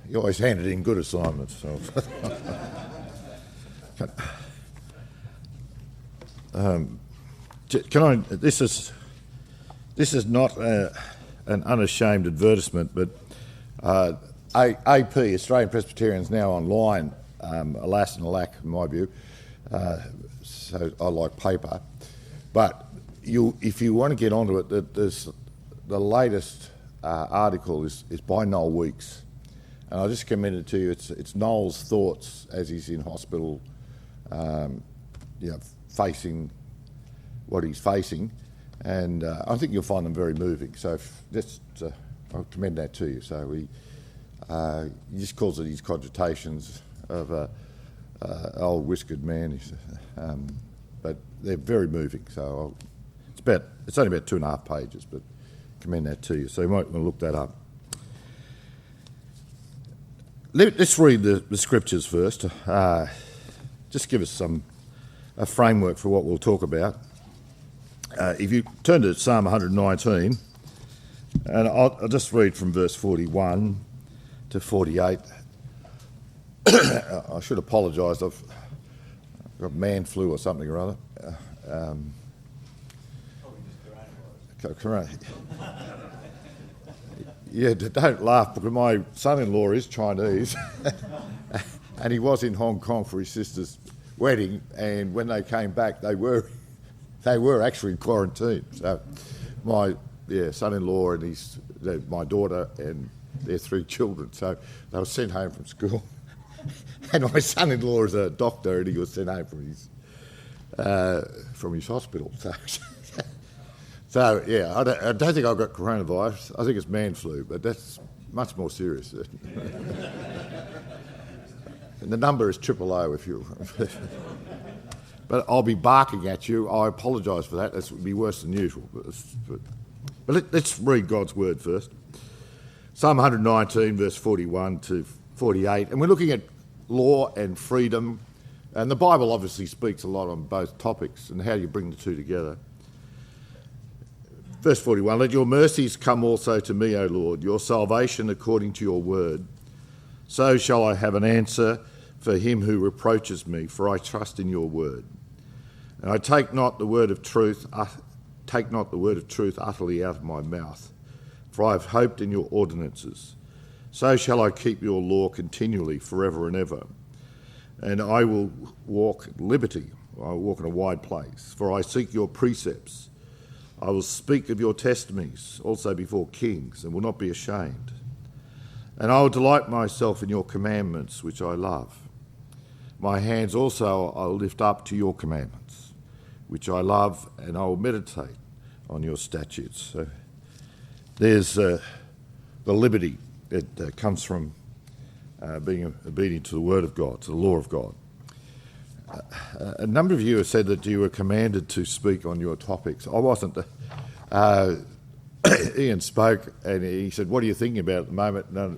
You always handed in good assignments. So. This is not an unashamed advertisement, but AP, Australian Presbyterians, now online, alas and alack, in my view. So I like paper. But if you want to get onto it, the latest article is by Noel Weeks. And I just commend it to you. It's Noel's thoughts as he's in hospital, facing what he's facing. And I think you'll find them very moving. So I'll commend that to you. So he just calls it his cogitations of an old whiskered man. But they're very moving. So it's only about 2.5 pages, but commend that to you. So you might want to look that up. Let's read the scriptures first. Just give us a framework for what we'll talk about. If you turn to Psalm 119, and I'll just read from verse 41 to 48. I should apologise. I've got man flu or something or other. Correct. Yeah, don't laugh, because my son-in-law is Chinese, and he was in Hong Kong for his sister's wedding, and when they came back, they were actually in quarantine. So my son-in-law and my daughter and their 3 children, so they were sent home from school. And my son-in-law is a doctor, and he was sent home from his hospital. So yeah, I don't think I've got coronavirus. I think it's man flu, but that's much more serious. And the number is 000 if you. But I'll be barking at you. I apologise for that. That would be worse than usual. But let's read God's word first. Psalm 119, verse 41 to 48, and we're looking at law and freedom. And the Bible obviously speaks a lot on both topics and how you bring the two together. Verse 41, let your mercies come also to me, O Lord, your salvation according to your word. So shall I have an answer for him who reproaches me, for I trust in your word. And I take not the word of truth utterly out of my mouth, for I have hoped in your ordinances. So shall I keep your law continually, forever and ever. And I will walk at liberty, I will walk in a wide place, for I seek your precepts. I will speak of your testimonies also before kings, and will not be ashamed. And I will delight myself in your commandments, which I love. My hands also I will lift up to your commandments, which I love, and I will meditate on your statutes. So there's the liberty that comes from being obedient to the word of God, to the law of God. A number of you have said that you were commanded to speak on your topics. I wasn't. Ian spoke and he said, what are you thinking about at the moment? And I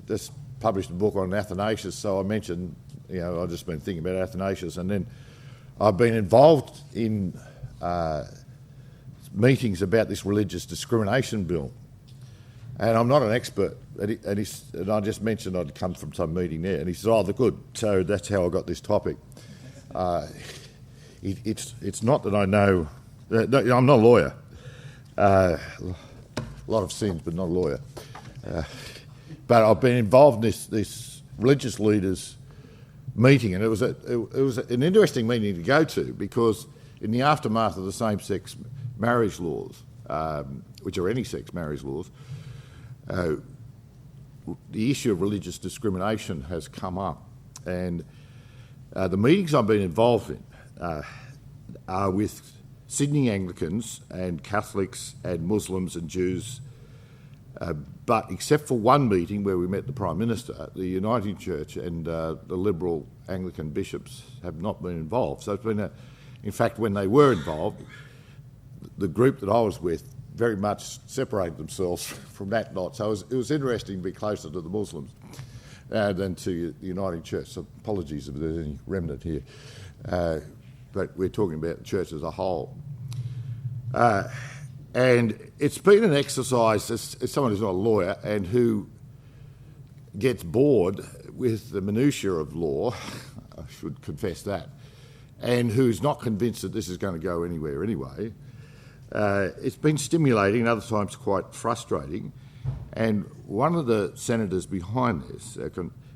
just published a book on Athanasius, so I mentioned, I've just been thinking about Athanasius, and then I've been involved in meetings about this religious discrimination bill. And I'm not an expert, and I just mentioned I'd come from some meeting there, and he said, good, so that's how I got this topic. It's not that I know, I'm not a lawyer. A lot of sins, but not a lawyer. But I've been involved in this religious leaders meeting, and it was an interesting meeting to go to, because in the aftermath of the same-sex marriage laws, which are any-sex marriage laws, the issue of religious discrimination has come up, and the meetings I've been involved in are with Sydney Anglicans and Catholics and Muslims and Jews, but except for one meeting where we met the Prime Minister, the Uniting Church and the Liberal Anglican bishops have not been involved. So it's been in fact, when they were involved, the group that I was with very much separated themselves from that lot. So it was interesting to be closer to the Muslims than to the Uniting Church. So apologies if there's any remnant here. But we're talking about the church as a whole. And it's been an exercise as someone who's not a lawyer and who, gets bored with the minutiae of law, I should confess that, and who's not convinced that this is going to go anywhere anyway, it's been stimulating, other times quite frustrating. And one of the senators behind this,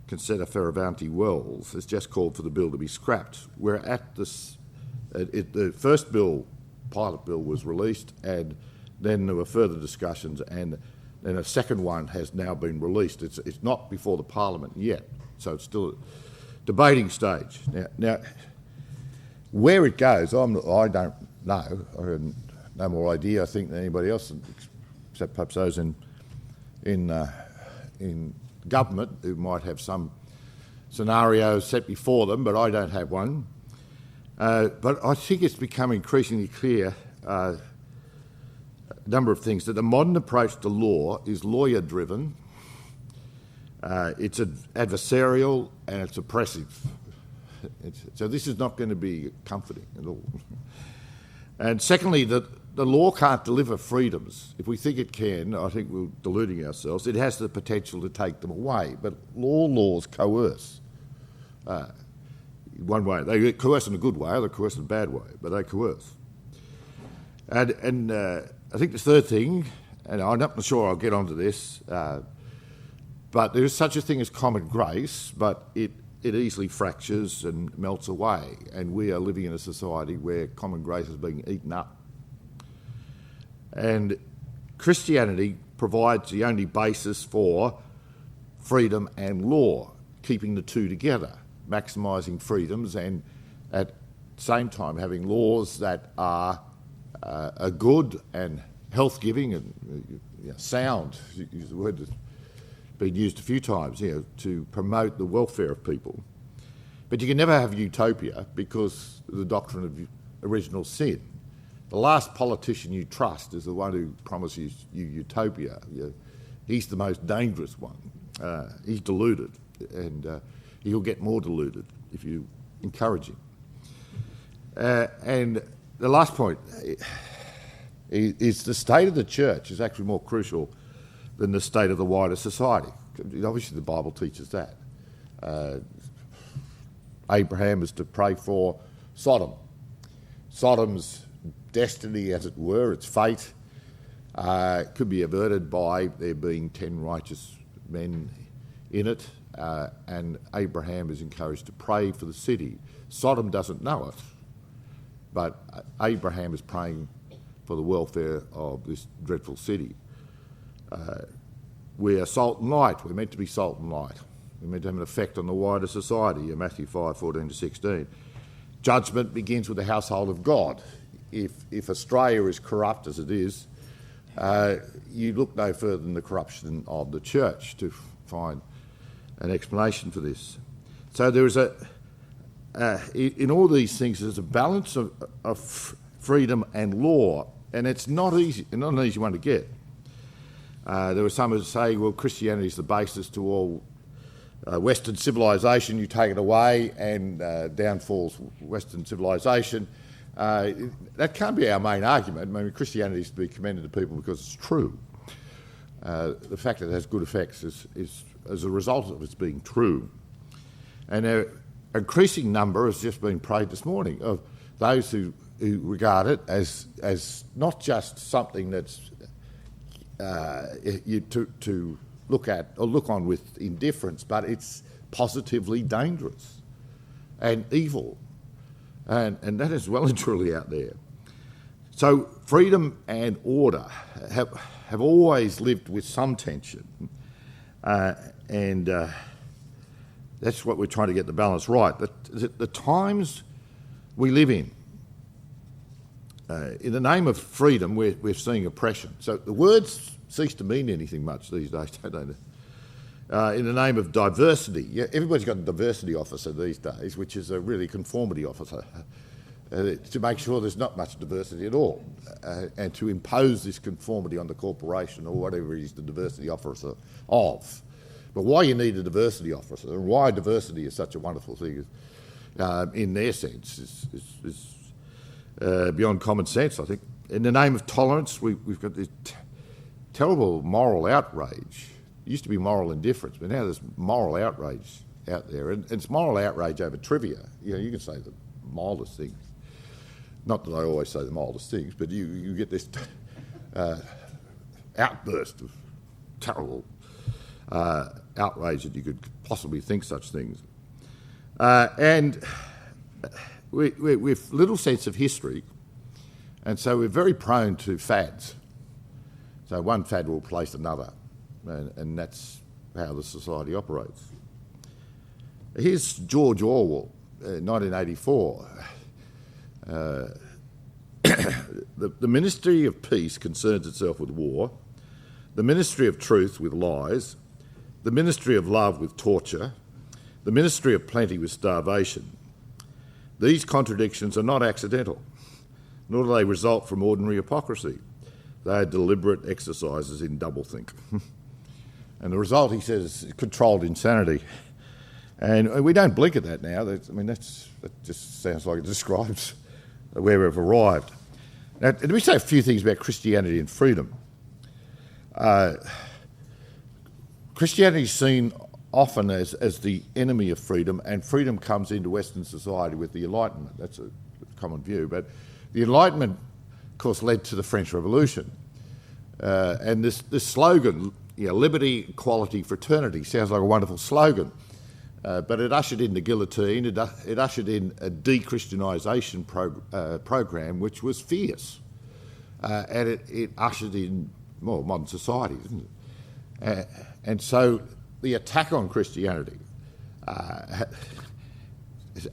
Concetta Fierravanti-Wells, has just called for the bill to be scrapped. We're at this, the first bill, pilot bill, was released, and then there were further discussions, and then a second one has now been released. It's not before the Parliament yet, so it's still a debating stage. Now where it goes, I don't know. I have no more idea, I think, than anybody else, except perhaps those in government who might have some scenarios set before them, but I don't have one. But I think it's become increasingly clear, a number of things, that the modern approach to law is lawyer-driven, it's adversarial, and it's oppressive. So this is not going to be comforting at all. And secondly, the law can't deliver freedoms. If we think it can, I think we're deluding ourselves. It has the potential to take them away, but laws coerce. One way, they coerce in a good way, or they coerce in a bad way, but they coerce. And I think the third thing, and I'm not sure I'll get onto this, but there is such a thing as common grace, but it easily fractures and melts away, and we are living in a society where common grace is being eaten up. And Christianity provides the only basis for freedom and law, keeping the two together, maximising freedoms and at the same time having laws that are good and health-giving and sound, use the word that's been used a few times, to promote the welfare of people. But you can never have utopia because of the doctrine of original sin. The last politician you trust is the one who promises you utopia. He's the most dangerous one. He's deluded, and he'll get more deluded if you encourage him. And the last point is the state of the church is actually more crucial than the state of the wider society. Obviously the Bible teaches that. Abraham is to pray for Sodom. Sodom's destiny, as it were, its fate, could be averted by there being 10 righteous men in it, and Abraham is encouraged to pray for the city. Sodom doesn't know it, but Abraham is praying for the welfare of this dreadful city. We are salt and light. We're meant to be salt and light. We're meant to have an effect on the wider society, in Matthew 5:14-16. Judgment begins with the household of God. If Australia is corrupt as it is, you look no further than the corruption of the church to find an explanation for this. So there is in all these things, there's a balance of freedom and law, and it's not easy, not an easy one to get. There were some who say, well, Christianity is the basis to all Western civilization. You take it away and down falls Western civilization. That can't be our main argument. I mean, Christianity is to be commended to people because it's true. The fact that it has good effects is as a result of its being true. And an increasing number has just been prayed this morning of those who regard it as not just something that's to look at or look on with indifference, but it's positively dangerous and evil. And that is well and truly out there. So freedom and order have always lived with some tension, and that's what we're trying to get the balance right. The times we live in the name of freedom, we're seeing oppression. So the words cease to mean anything much these days, don't they? In the name of diversity, everybody's got a diversity officer these days, which is a really conformity officer, to make sure there's not much diversity at all, and to impose this conformity on the corporation or whatever he's the diversity officer of. But why you need a diversity officer and why diversity is such a wonderful thing in their sense is beyond common sense, I think. In the name of tolerance, we've got this terrible moral outrage. used to be moral indifference, but now there's moral outrage out there, and it's moral outrage over trivia. You can say the mildest things. Not that I always say the mildest things, but you get this outburst of terrible outrage that you could possibly think such things. And we've little sense of history, and so we're very prone to fads. So one fad will replace another, and that's how the society operates. Here's George Orwell, 1984. The Ministry of Peace concerns itself with war, the Ministry of Truth with lies, the Ministry of Love with torture, the Ministry of Plenty with starvation. These contradictions are not accidental, nor do they result from ordinary hypocrisy. They are deliberate exercises in doublethink. And the result, he says, is controlled insanity. And we don't blink at that now. That just sounds like it describes where we've arrived. Now, let me say a few things about Christianity and freedom. Christianity is seen often as the enemy of freedom, and freedom comes into Western society with the Enlightenment. That's a common view. But the Enlightenment, of course, led to the French Revolution. And this slogan, liberty, equality, fraternity, sounds like a wonderful slogan. But it ushered in the guillotine, it ushered in a de-Christianisation program which was fierce. And it ushered in more modern society, didn't it? And so the attack on Christianity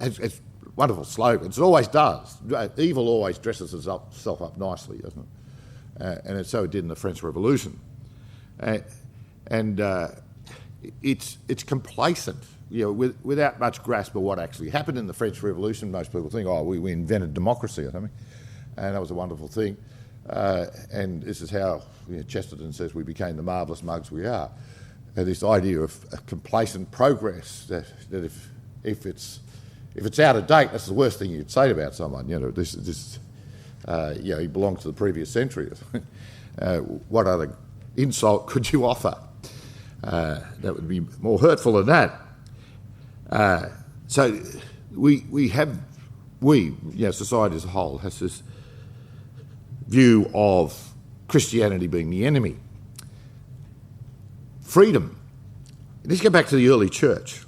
has wonderful slogans. It always does. Evil always dresses itself up nicely, doesn't it? And so it did in the French Revolution. And it's complacent. Without much grasp of what actually happened in the French Revolution. Most people think, we invented democracy or something, and that was a wonderful thing. And this is how Chesterton says we became the marvellous mugs we are. This idea of complacent progress, that if it's out of date, that's the worst thing you'd say about someone. He belongs to the previous century. What other insult could you offer? That would be more hurtful than that. So society as a whole has this view of Christianity being the enemy. Freedom. Let's go back to the early church.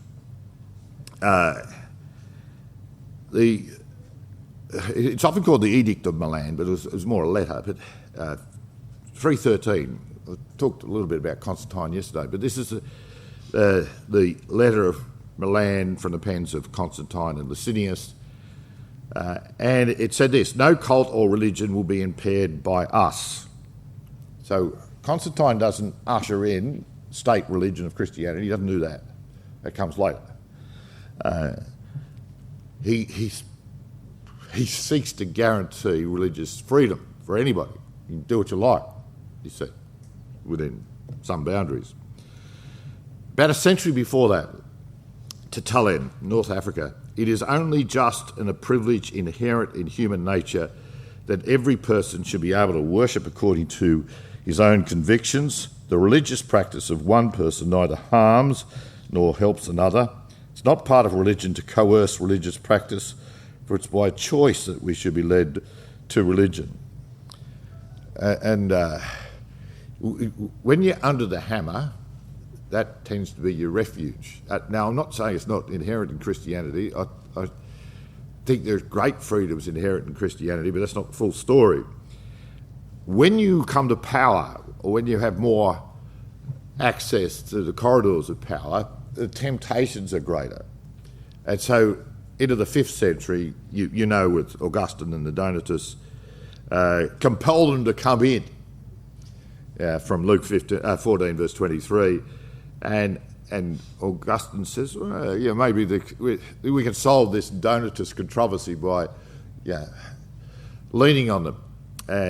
It's often called the Edict of Milan, but it was more a letter. But 313. I talked a little bit about Constantine yesterday, but this is the letter of Milan from the pens of Constantine and Licinius. And it said this: no cult or religion will be impaired by us. So Constantine doesn't usher in state religion of Christianity. He doesn't do that. That comes later. He seeks to guarantee religious freedom for anybody. You can do what you like, he said, within some boundaries. About a century before that, to Tallinn, North Africa, it is only just and a privilege inherent in human nature that every person should be able to worship according to his own convictions. The religious practice of one person neither harms nor helps another. It's not part of religion to coerce religious practice, for it's by choice that we should be led to religion. When you're under the hammer, that tends to be your refuge. Now, I'm not saying it's not inherent in Christianity. I think there's great freedoms inherent in Christianity, but that's not the full story. When you come to power, or when you have more access to the corridors of power, the temptations are greater. And so into the 5th century, with Augustine and the Donatists, compelled them to come in from Luke 14, verse 23. And Augustine says, maybe we can solve this Donatist controversy by leaning on them.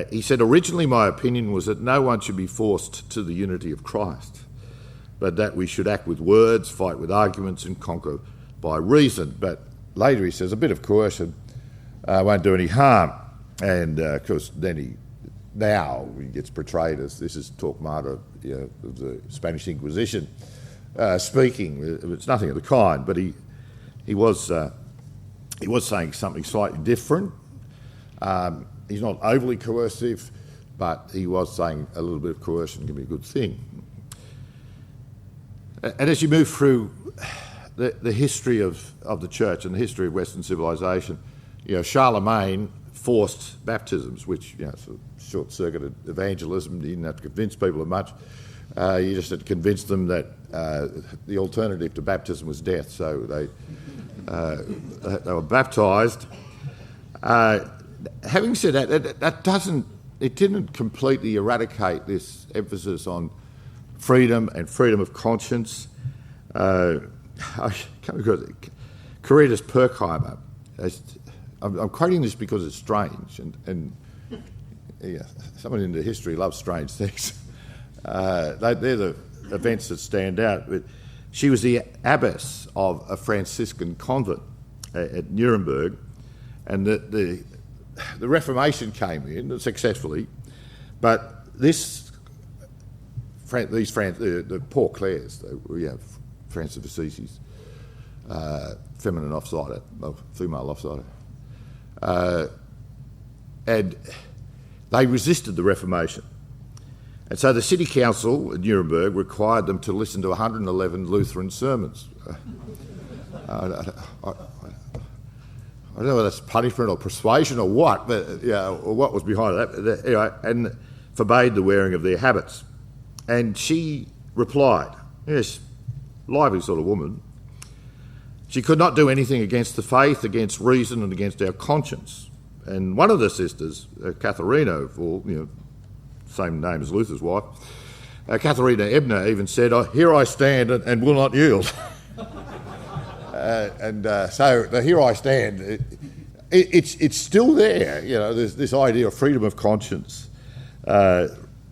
He said, originally my opinion was that no one should be forced to the unity of Christ, but that we should act with words, fight with arguments, and conquer by reason. But later he says a bit of coercion won't do any harm. And of course then he now he gets portrayed as this is Torquemada, of the Spanish Inquisition speaking. It's nothing of the kind, but he was saying something slightly different. He's not overly coercive, but he was saying a little bit of coercion can be a good thing. And as you move through the history of the church and the history of Western civilization, Charlemagne forced baptisms, which sort of short-circuited evangelism. You didn't have to convince people of much. You just had to convince them that the alternative to baptism was death. So they were baptised. Having said that, it didn't completely eradicate this emphasis on freedom and freedom of conscience. I come across Caritas Pirkheimer. I'm quoting this because it's strange, and someone into history loves strange things. They're the events that stand out. But she was the abbess of a Franciscan convent at Nuremberg, and the Reformation came in successfully, but the poor Clares, we have Francis of Assisi's feminine offsider, female offsider, and they resisted the Reformation. And so the city council at Nuremberg required them to listen to 111 Lutheran sermons. I don't know whether that's punishment or persuasion or what, but or what was behind that. Anyway, and forbade the wearing of their habits. And she replied, yes, lively sort of woman, she could not do anything against the faith, against reason, and against our conscience. And one of the sisters, Katharina, same name as Luther's wife, Katharina Ebner even said, here I stand and will not yield. So the here I stand, it's still there. There's this idea of freedom of conscience. I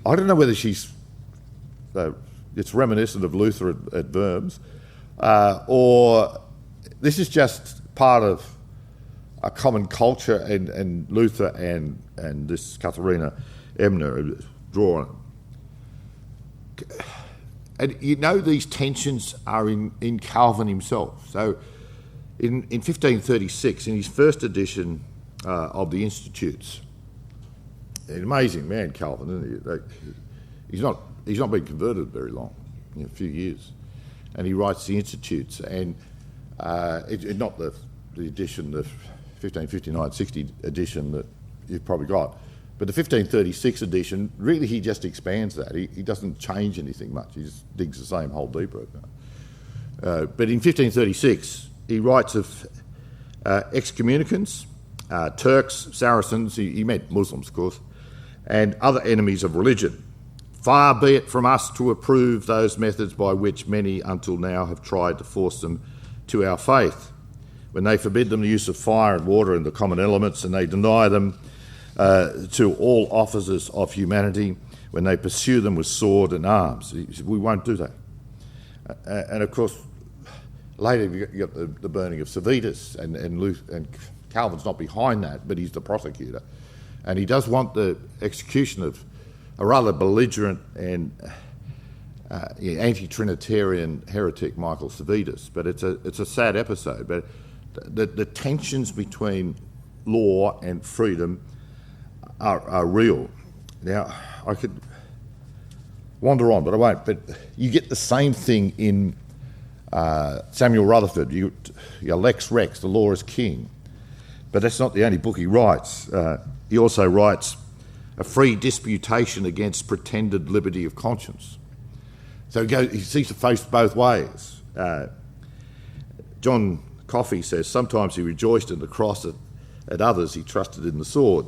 don't know whether it's reminiscent of Luther at Worms, or this is just part of a common culture, and Luther and this Katharina Ebner draw on it. And these tensions are in Calvin himself. So in 1536, in his first edition of the Institutes, an amazing man, Calvin, isn't he? He's not been converted very long, a few years, and he writes the Institutes, and it's not the edition, the 1559-60 edition that you've probably got, but the 1536 edition, really he just expands that. He doesn't change anything much. He just digs the same hole deeper. But in 1536, he writes of excommunicants, Turks, Saracens, he meant Muslims, of course, and other enemies of religion. Far be it from us to approve those methods by which many until now have tried to force them to our faith, when they forbid them the use of fire and water and the common elements, and they deny them to all officers of humanity, when they pursue them with sword and arms. We won't do that. And of course, later you got the burning of Servetus, and Calvin's not behind that, but he's the prosecutor. And he does want the execution of a rather belligerent and anti-Trinitarian heretic, Michael Servetus. But it's a sad episode. But the tensions between law and freedom are real. Now, I could wander on, but I won't. But you get the same thing in Samuel Rutherford. Your Lex Rex, the law is king. But that's not the only book he writes. He also writes a free disputation against pretended liberty of conscience. So he sees the face both ways. John Coffey says sometimes he rejoiced in the cross, at others he trusted in the sword.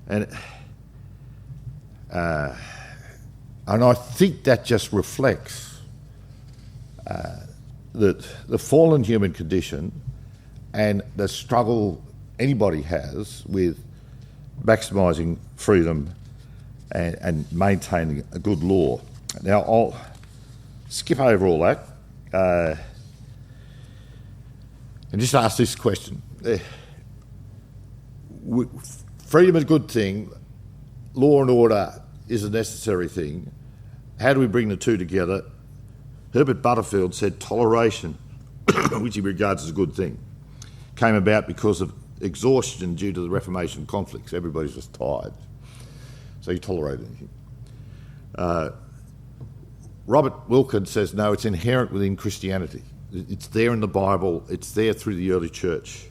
And I think that just reflects the fallen human condition and the struggle anybody has with maximising freedom and maintaining a good law. Now, I'll skip over all that and just ask this question. freedom is a good thing. Law and order is a necessary thing. How do we bring the two together? Herbert Butterfield said toleration, which he regards as a good thing, came about because of exhaustion due to the Reformation conflicts. Everybody's just tired. So you tolerate anything. Robert Wilkins says, no, it's inherent within Christianity. It's there in the Bible. It's there through the early church.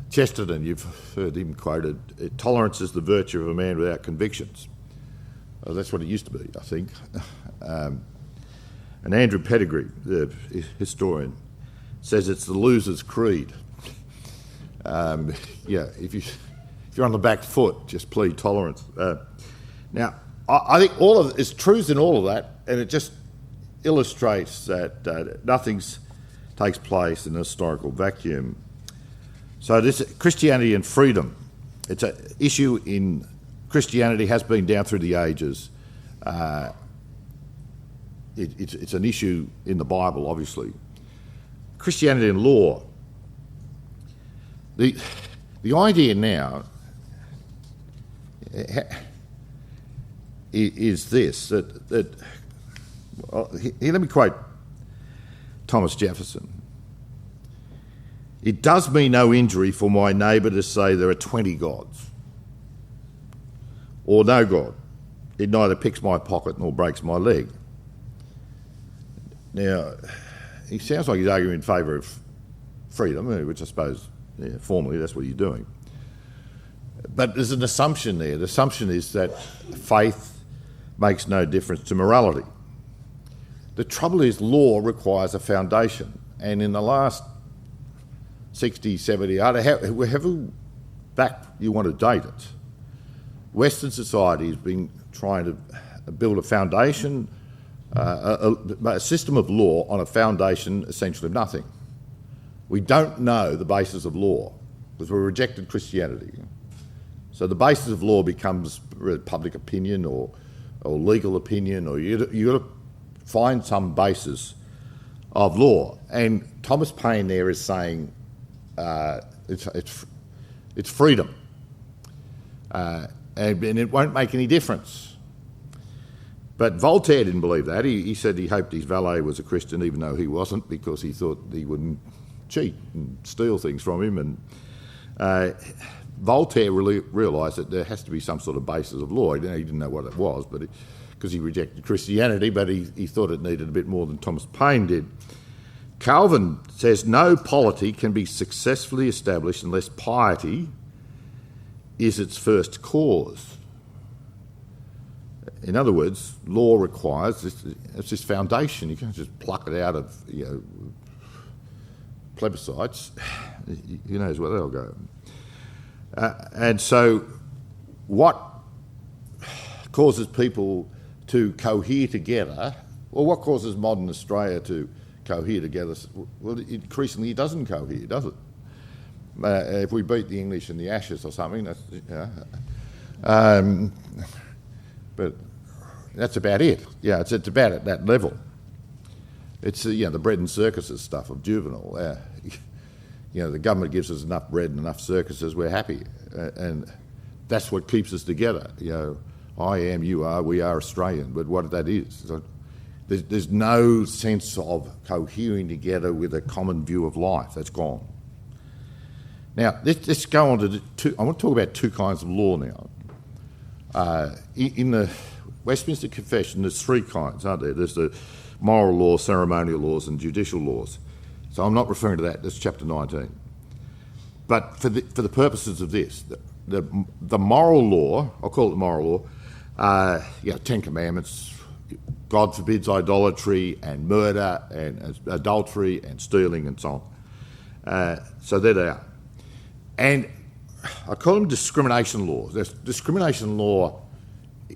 Chesterton, you've heard him quoted, tolerance is the virtue of a man without convictions. Well, that's what it used to be, I think. And Andrew Pettigrew, the historian, says it's the loser's creed. If you're on the back foot, just plead tolerance. Now, I think all of it's truths in all of that, and it just illustrates that nothing takes place in a historical vacuum. So this Christianity and freedom, it's an issue in Christianity, has been down through the ages. It's an issue in the Bible, obviously. Christianity and law. The idea now is this, that here, let me quote Thomas Jefferson. It does me no injury for my neighbour to say there are 20 gods, or no God. It neither picks my pocket nor breaks my leg. Now, he sounds like he's arguing in favour of freedom, which I suppose, formally, that's what he's doing. But there's an assumption there. The assumption is that faith makes no difference to morality. The trouble is law requires a foundation, and in the last 60, 70, however back you want to date it, Western society has been trying to build a foundation, a system of law on a foundation essentially of nothing. We don't know the basis of law because we rejected Christianity. So the basis of law becomes public opinion or legal opinion, or you've got to find some basis of law. And Thomas Paine there is saying it's freedom, and it won't make any difference. But Voltaire didn't believe that. He said he hoped his valet was a Christian, even though he wasn't, because he thought he wouldn't cheat and steal things from him. And Voltaire really realised that there has to be some sort of basis of law. He didn't know what it was, but because he rejected Christianity, but he thought it needed a bit more than Thomas Paine did. Calvin says no polity can be successfully established unless piety is its first cause. In other words, law requires this foundation. You can't just pluck it out of plebiscites. Who knows where they'll go. And so what causes people to cohere together, or what causes modern Australia to cohere together? Well, increasingly it doesn't cohere, does it? If we beat the English in the Ashes or something, that's, but that's about it. Yeah, it's about at that level. It's the bread and circuses stuff of Juvenal. The government gives us enough bread and enough circuses, we're happy, and that's what keeps us together. I am, you are, we are Australian. But what that is, there's no sense of cohering together with a common view of life. That's gone. Now, let's go on to I want to talk about two kinds of law now. In the Westminster Confession, there's three kinds, aren't there? There's the moral law, ceremonial laws, and judicial laws. So I'm not referring to that. That's chapter 19. But for the purposes of this, the moral law, I'll call it the moral law, 10 Commandments, God forbids idolatry and murder and adultery and stealing and so on. So there they are. And I call them discrimination laws. There's discrimination law,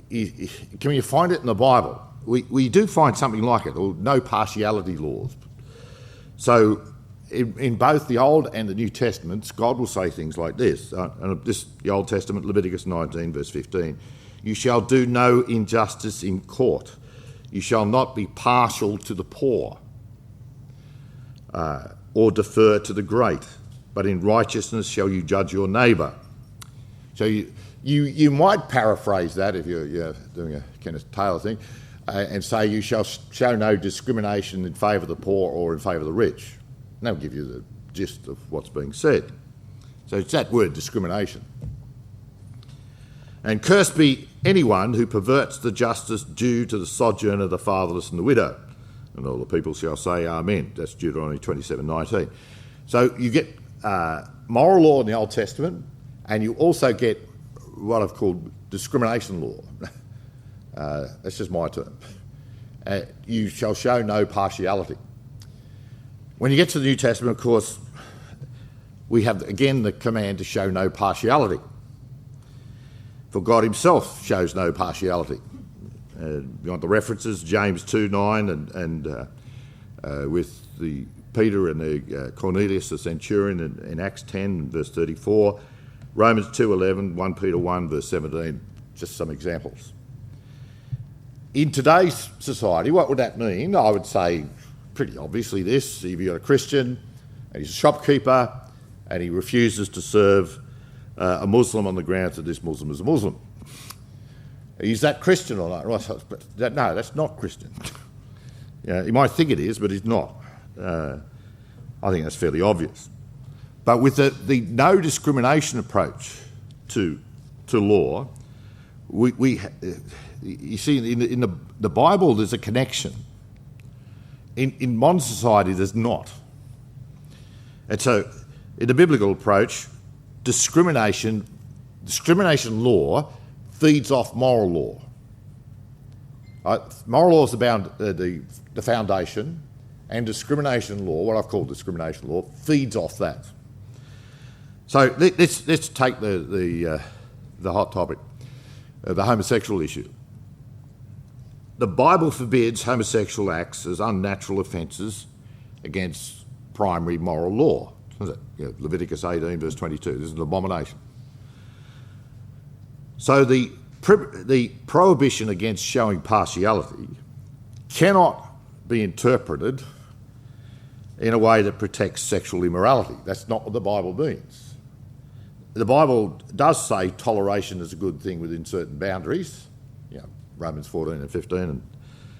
can you find it in the Bible? We do find something like it, or no partiality laws. So in both the Old and the New Testaments, God will say things like this. The Old Testament, Leviticus 19, verse 15. You shall do no injustice in court. You shall not be partial to the poor or defer to the great. but in righteousness shall you judge your neighbour. So you might paraphrase that if you're doing a Kenneth Taylor thing, and say you shall show no discrimination in favour of the poor or in favour of the rich. And that'll give you the gist of what's being said. So it's that word, discrimination. And cursed be anyone who perverts the justice due to the sojourner, the fatherless and the widow. And all the people shall say amen. That's Deuteronomy 27:19. So you get moral law in the Old Testament, and you also get what I've called discrimination law. That's just my term. You shall show no partiality. When you get to the New Testament, of course, we have again the command to show no partiality. For God himself shows no partiality. You want the references, James 2:9 and with the Peter and the Cornelius the centurion in Acts 10 verse 34, Romans 2:11, 1 Peter 1 verse 17, just some examples. In today's society, what would that mean? I would say pretty obviously this: if you've got a Christian and he's a shopkeeper and he refuses to serve a Muslim on the grounds that this Muslim is a Muslim. Is that Christian or not? No, that's not Christian. You might think it is, but it's not. I think that's fairly obvious. But with the no discrimination approach to law, you see in the Bible there's a connection. In modern society there's not. And so in the biblical approach, discrimination law feeds off moral law. Moral law is the foundation, and discrimination law, what I've called discrimination law, feeds off that. So let's take the hot topic, the homosexual issue. The Bible forbids homosexual acts as unnatural offences against primary moral law. Leviticus 18 verse 22, this is an abomination. So the prohibition against showing partiality cannot be interpreted in a way that protects sexual immorality. That's not what the Bible means. The Bible does say toleration is a good thing within certain boundaries, Romans 14 and 15 and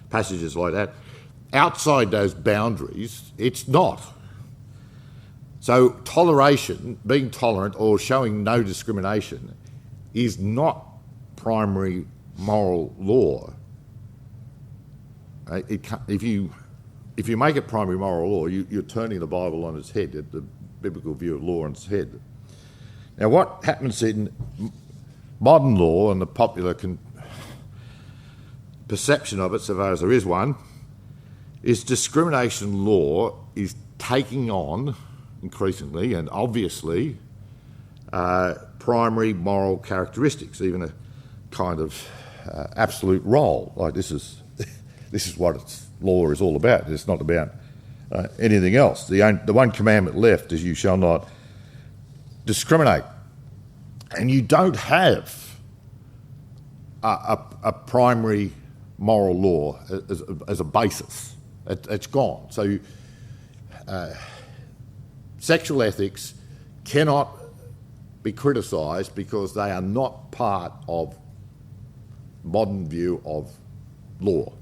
passages like that. Outside those boundaries, it's not. So toleration, being tolerant or showing no discrimination, is not primary moral law. If you make it primary moral law, you're turning the Bible on its head, the biblical view of law on its head. Now, what happens in modern law and the popular perception of it, so far as there is one, is discrimination law is taking on increasingly and obviously primary moral characteristics, even a kind of absolute role. Like this is what law is all about. It's not about anything else. The one commandment left is you shall not discriminate. And you don't have a primary moral law as a basis. It's gone. So sexual ethics cannot be criticised because they are not part of modern view of law.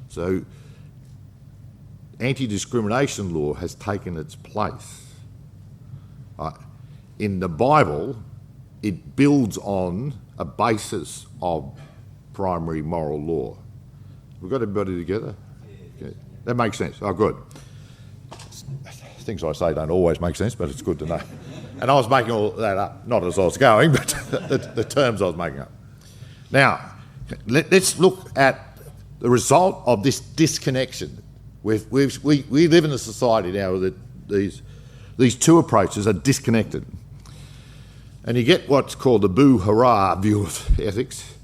So anti-discrimination law has taken its place. In the Bible, it builds on a basis of primary moral law. We've got everybody together? Okay. That makes sense. Oh, good. Things I say don't always make sense, but it's good to know. And I was making all that up, not as I was going, but the terms I was making up. Now, let's look at the result of this disconnection. We live in a society now that these two approaches are disconnected. And you get what's called the boo-hurrah view of ethics.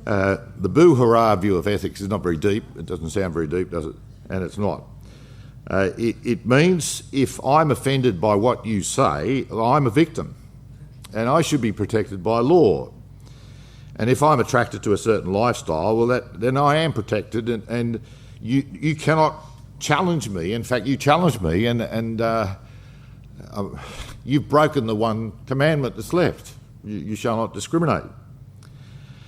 The boo-hurrah view of ethics is not very deep. It doesn't sound very deep, does it? And it's not. It means if I'm offended by what you say, I'm a victim and I should be protected by law. And if I'm attracted to a certain lifestyle, well, then I am protected and you cannot challenge me. In fact, you challenge me and you've broken the one commandment that's left. You shall not discriminate.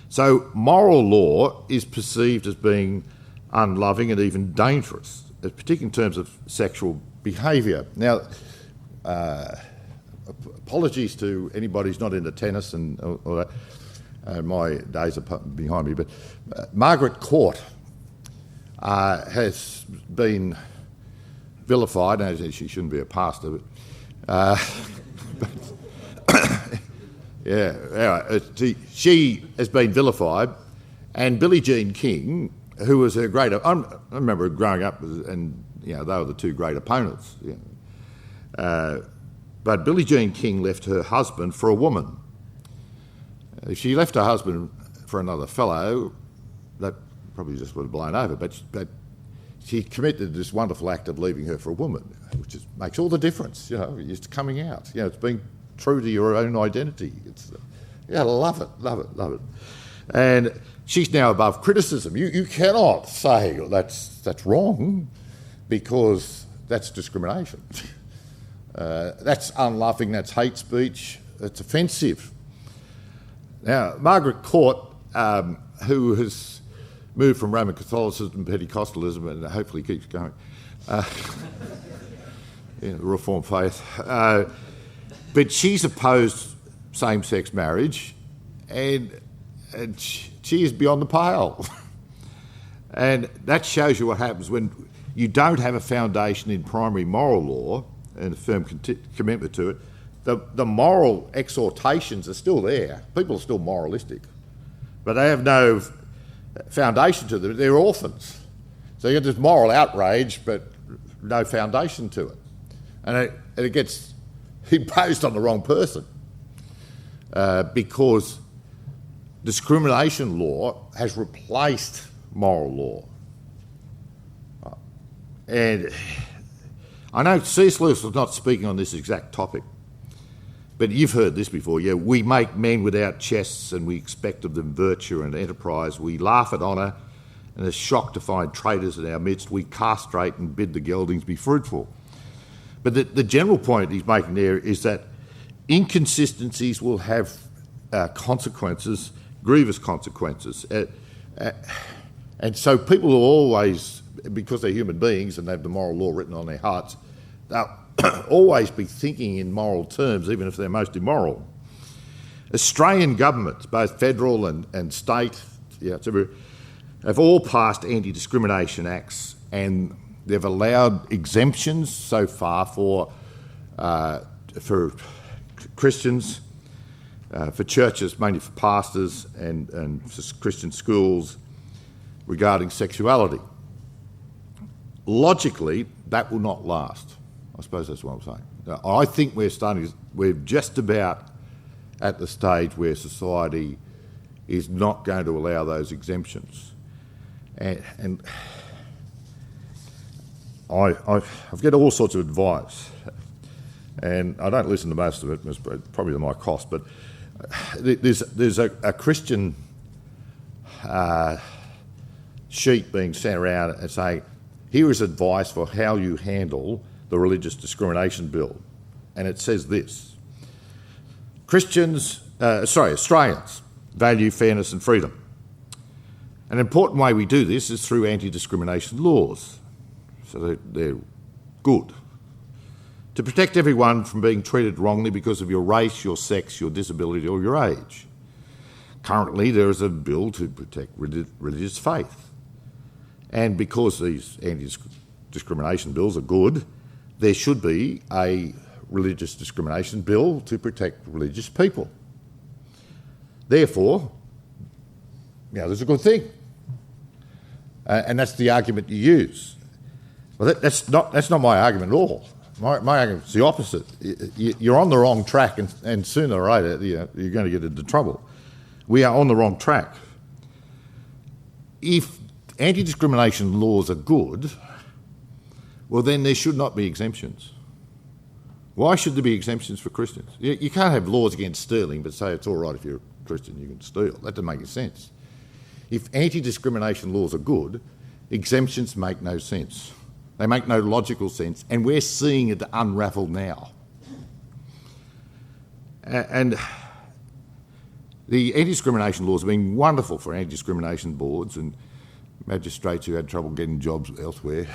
So moral law is perceived as being unloving and even dangerous, particularly in terms of sexual behaviour. Now, apologies to anybody who's not into tennis and all that. My days are behind me, but Margaret Court has been vilified. And she shouldn't be a pastor, but she has been vilified, and Billie Jean King, who was her great... I remember growing up, and they were the two great opponents. But Billie Jean King left her husband for a woman. If she left her husband for another fellow, that probably just would have blown over. But she committed this wonderful act of leaving her for a woman, which makes all the difference. It's coming out. It's being true to your own identity. Love it. And she's now above criticism. You cannot say that's wrong, because that's discrimination. That's unloving. That's hate speech. It's offensive. Now, Margaret Court, who has moved from Roman Catholicism to Pentecostalism and hopefully keeps going, the Reformed faith, but she's opposed same-sex marriage, and she is beyond the pale. And that shows you what happens when you don't have a foundation in primary moral law and a firm commitment to it. The moral exhortations are still there. People are still moralistic, but they have no foundation to them. They're orphans. So you get this moral outrage, but no foundation to it. And it gets imposed on the wrong person, because discrimination law has replaced moral law. And I know C.S. Lewis was not speaking on this exact topic, but you've heard this before. We make men without chests, and we expect of them virtue and enterprise. We laugh at honour, and are shocked to find traitors in our midst. We castrate and bid the geldings be fruitful. But the general point he's making there is that inconsistencies will have consequences, grievous consequences. And so people will always, because they're human beings and they have the moral law written on their hearts, they'll always be thinking in moral terms, even if they're most immoral. Australian governments, both federal and state, have all passed anti-discrimination acts, and they've allowed exemptions so far for Christians, for churches, mainly for pastors and for Christian schools, regarding sexuality. Logically, that will not last. I suppose that's what I'm saying. Now, I think we're just about at the stage where society is not going to allow those exemptions. And I've got all sorts of advice, and I don't listen to most of it, probably to my cost, but there's a Christian sheet being sent around and saying, here is advice for how you handle the religious discrimination bill. And it says this: Australians value fairness and freedom. An important way we do this is through anti-discrimination laws. So they're good. To protect everyone from being treated wrongly because of your race, your sex, your disability or your age. Currently there is a bill to protect religious faith. And because these anti-discrimination bills are good, there should be a religious discrimination bill to protect religious people. Therefore, there's a good thing. And that's the argument you use. Well, that's not my argument at all. My argument is the opposite. You're on the wrong track, and sooner or later you're going to get into trouble. We are on the wrong track. If anti-discrimination laws are good, well, then there should not be exemptions. Why should there be exemptions for Christians? You can't have laws against stealing but say it's all right if you're a Christian, you can steal. That doesn't make any sense. If anti-discrimination laws are good, exemptions make no sense. They make no logical sense, and we're seeing it unravel now. And the anti-discrimination laws have been wonderful for anti-discrimination boards and magistrates who had trouble getting jobs elsewhere.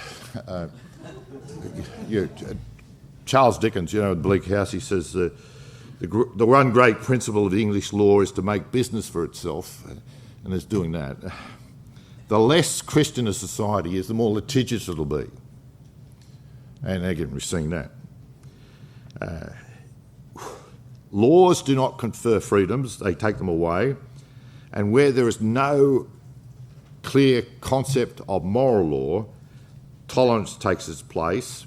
Charles Dickens, the Bleak House, he says the one great principle of English law is to make business for itself, and it's doing that. The less Christian a society is, the more litigious it'll be. And again, we're seeing that. Laws do not confer freedoms, they take them away. And where there is no clear concept of moral law, tolerance takes its place,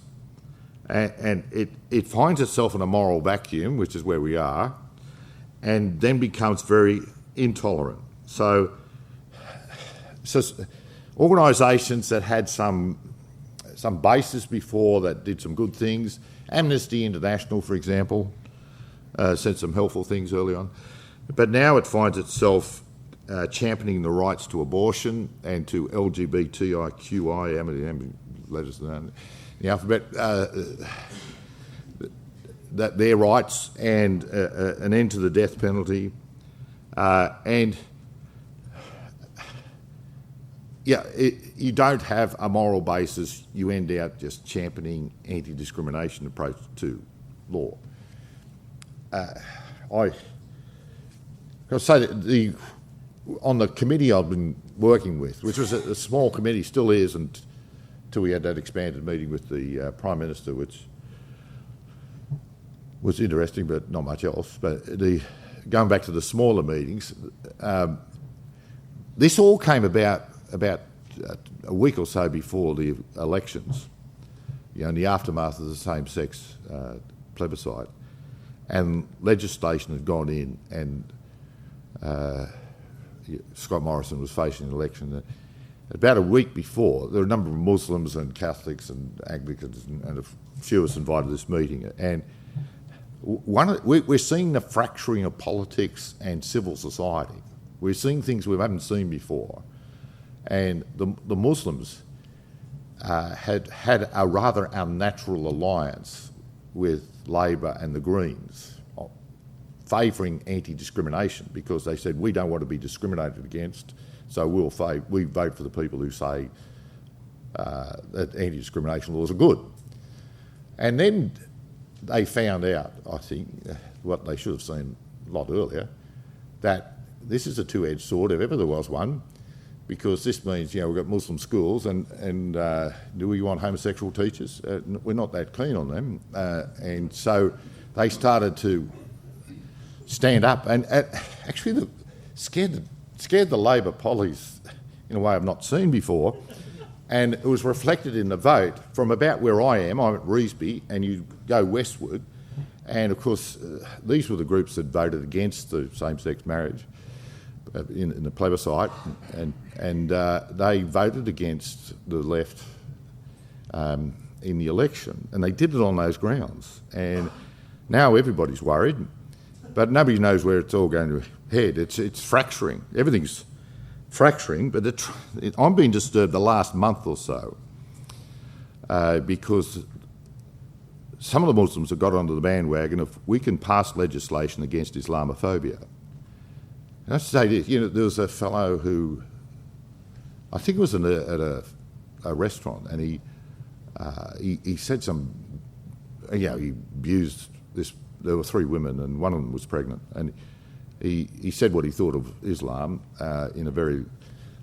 and it finds itself in a moral vacuum, which is where we are, and then becomes very intolerant. So organisations that had some basis before that did some good things, Amnesty International, for example, said some helpful things early on, but now it finds itself championing the rights to abortion and to LGBTIQI, how many letters in the alphabet, that their rights and an end to the death penalty, you don't have a moral basis. You end out just championing anti-discrimination approach to law. I say that on the committee I've been working with, which was a small committee, still is, until we had that expanded meeting with the Prime Minister, which was interesting, but not much else. But going back to the smaller meetings, this all came about a week or so before the elections, in the aftermath of the same-sex plebiscite, and legislation had gone in, and Scott Morrison was facing an election. About a week before, there were a number of Muslims and Catholics and Anglicans and a few of us invited to this meeting, and we're seeing the fracturing of politics and civil society. We're seeing things we haven't seen before. And the Muslims had a rather unnatural alliance with Labor and the Greens, favouring anti-discrimination, because they said, we don't want to be discriminated against, so we vote for the people who say that anti-discrimination laws are good. And then they found out, I think, what they should have seen a lot earlier, that this is a two-edged sword, if ever there was one, because this means, we've got Muslim schools and do we want homosexual teachers? We're not that keen on them. And so they started to stand up and actually scared the Labor pollies in a way I've not seen before. And it was reflected in the vote from about where I am. I'm at Revesby, and you go westward. And, of course, these were the groups that voted against the same-sex marriage in the plebiscite, and they voted against the left in the election, and they did it on those grounds. And now everybody's worried, but nobody knows where it's all going to head. It's fracturing. Everything's fracturing, but I'm being disturbed the last month or so because some of the Muslims have got onto the bandwagon of we can pass legislation against Islamophobia. And I have to say this, there was a fellow who, I think it was at a restaurant, and he said he abused this. There were three women, and one of them was pregnant, and he said what he thought of Islam in a very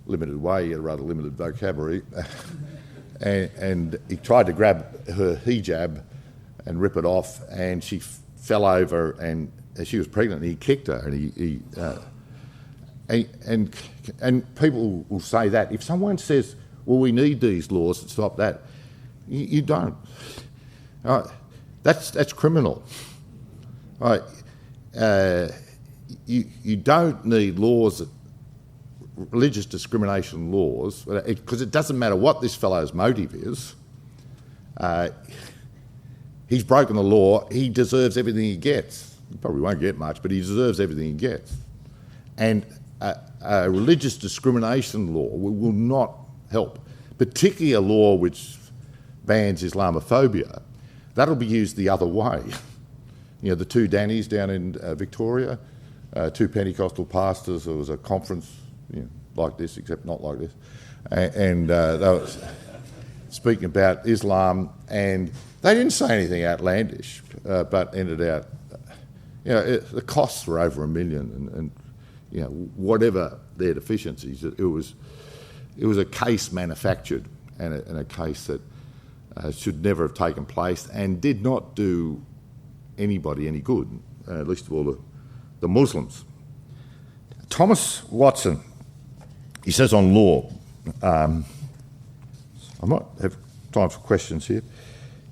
limited way, a rather limited vocabulary, and he tried to grab her hijab and rip it off, and she fell over, and she was pregnant, and he kicked her, and people will say that. If someone says, well, we need these laws to stop that, you don't. That's criminal. Right. You don't need laws, religious discrimination laws, because it doesn't matter what this fellow's motive is. He's broken the law. He deserves everything he gets. He probably won't get much, but he deserves everything he gets. And a religious discrimination law will not help, particularly a law which bans Islamophobia. That'll be used the other way. the two Dannies down in Victoria, two Pentecostal pastors. There was a conference like this, except not like this, and they were speaking about Islam, and they didn't say anything outlandish, but ended out, the costs were over $1 million, and whatever their deficiencies, it was a case manufactured, and a case that should never have taken place, and did not do anybody any good, least of all the Muslims. Thomas Watson, he says on law, I might have time for questions here.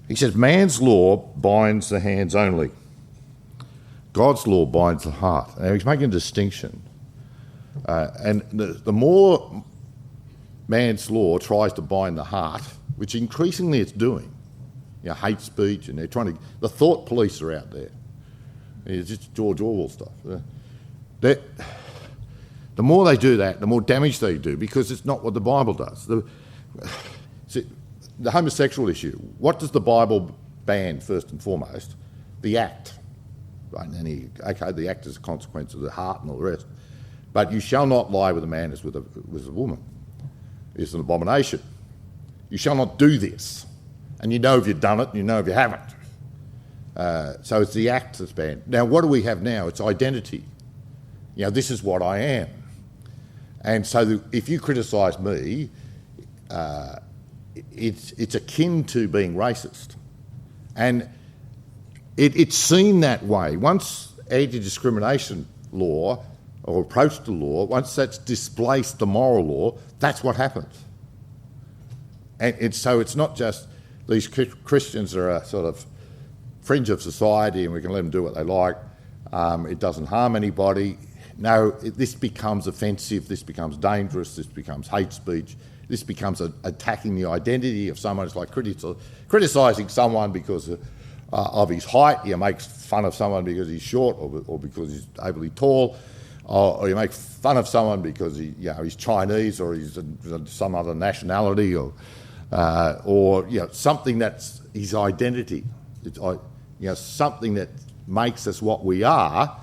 He says, man's law binds the hands only. God's law binds the heart. Now, he's making a distinction. And the more man's law tries to bind the heart, which increasingly it's doing, hate speech, and they're trying to... The thought police are out there. It's just George Orwell stuff. The more they do that, the more damage they do, because it's not what the Bible does. The homosexual issue, what does the Bible ban first and foremost? The act. Right? And the act is a consequence of the heart and all the rest. But you shall not lie with a man as with a woman. It's an abomination. You shall not do this. And you know if you've done it, and you know if you haven't. So it's the act that's banned. Now, what do we have now? It's identity. This is what I am. And so if you criticise me, it's akin to being racist. And it's seen that way. Once anti-discrimination law or approach to law, once that's displaced the moral law, that's what happens. And so it's not just these Christians are a sort of fringe of society and we can let them do what they like. It doesn't harm anybody. No, this becomes offensive, this becomes dangerous, this becomes hate speech, this becomes attacking the identity of someone. It's like criticising someone because of his height. You make fun of someone because he's short or because he's overly tall, or you make fun of someone because he's Chinese or he's some other nationality or something that's his identity. It's something that makes us what we are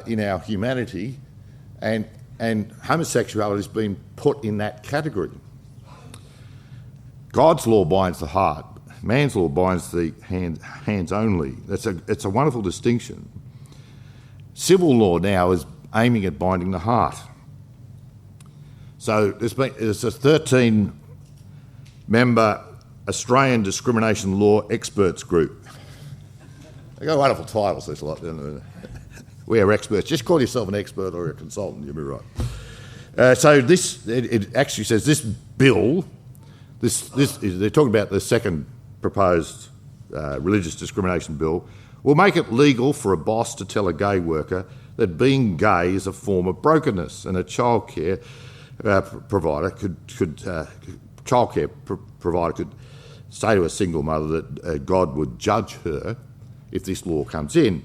in our humanity, and homosexuality has been put in that category. God's law binds the heart. Man's law binds the hands only. It's a wonderful distinction. Civil law now is aiming at binding the heart. So there's a 13-member Australian Discrimination Law Experts Group. They got wonderful titles, this lot. We are experts. Just call yourself an expert or a consultant, you'll be right. So it actually says this bill, they're talking about the second proposed religious discrimination bill, will make it legal for a boss to tell a gay worker that being gay is a form of brokenness, and a childcare provider could say to a single mother that God would judge her if this law comes in.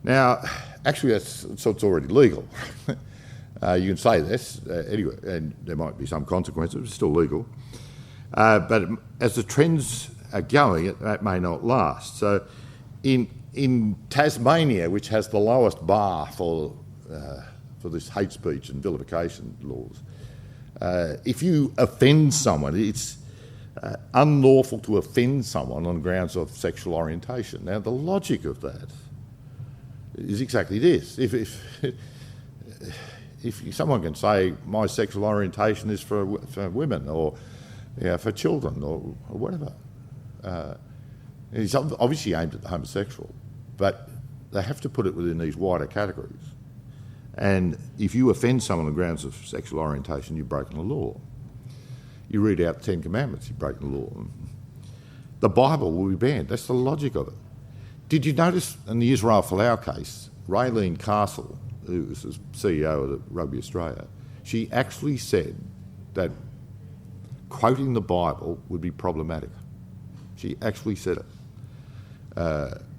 Now, actually, it's already legal. You can say this anyway, and there might be some consequences, but it's still legal. But as the trends are going, that may not last. So in Tasmania, which has the lowest bar for this hate speech and vilification laws, if you offend someone, it's unlawful to offend someone on grounds of sexual orientation. Now, the logic of that is exactly this. If someone can say my sexual orientation is for women or for children or whatever, it's obviously aimed at the homosexual, but they have to put it within these wider categories. And if you offend someone on grounds of sexual orientation, you've broken the law. You read out the Ten Commandments, you've broken the law. The Bible will be banned. That's the logic of it. Did you notice in the Israel Folau case, Raylene Castle, who was the CEO of the Rugby Australia, she actually said that quoting the Bible would be problematic. She actually said it.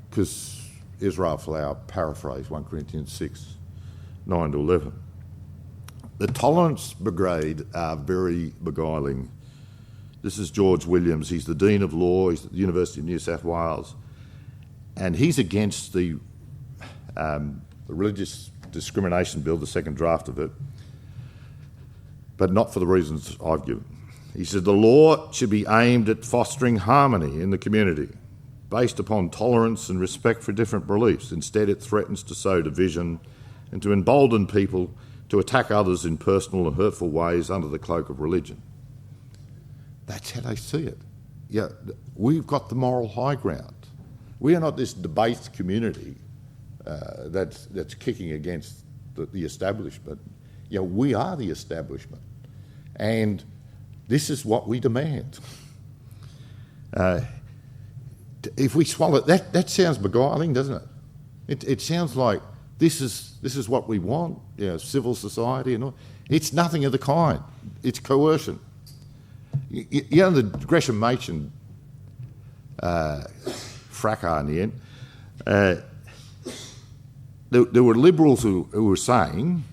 Because Israel Folau paraphrased 1 Corinthians 6, 9 to 11. The Tolerance Brigade are very beguiling. This is George Williams. He's the Dean of Law. He's at the University of New South Wales. and he's against the religious discrimination bill, the second draft of it, but not for the reasons I've given. He said the law should be aimed at fostering harmony in the community based upon tolerance and respect for different beliefs. Instead, it threatens to sow division and to embolden people to attack others in personal and hurtful ways under the cloak of religion. That's how they see it. Yeah, we've got the moral high ground. We are not this debased community that's kicking against the establishment. You know, we are the establishment, and this is what we demand. If we swallow it, that sounds beguiling, doesn't it? It sounds like this is what we want. You know, civil society and all. It's nothing of the kind. It's coercion. You know, the Gresham Machen fracas in the end. There were Liberals who were saying,